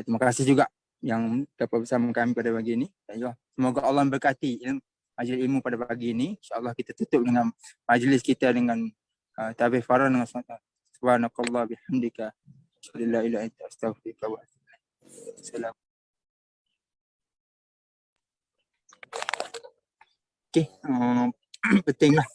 terima kasih juga yang dapat bersama kami pada pagi ini. Dan semoga Allah memberkati majlis ilmu pada pagi ini. InsyaAllah kita tutup dengan majlis kita dengan tabih farah dengan subhanakallah bihamdika asyhadu an la ilaha illa anta astaghfiruka wa atubu ilaik. Assalamualaikum. Okey, pentinglah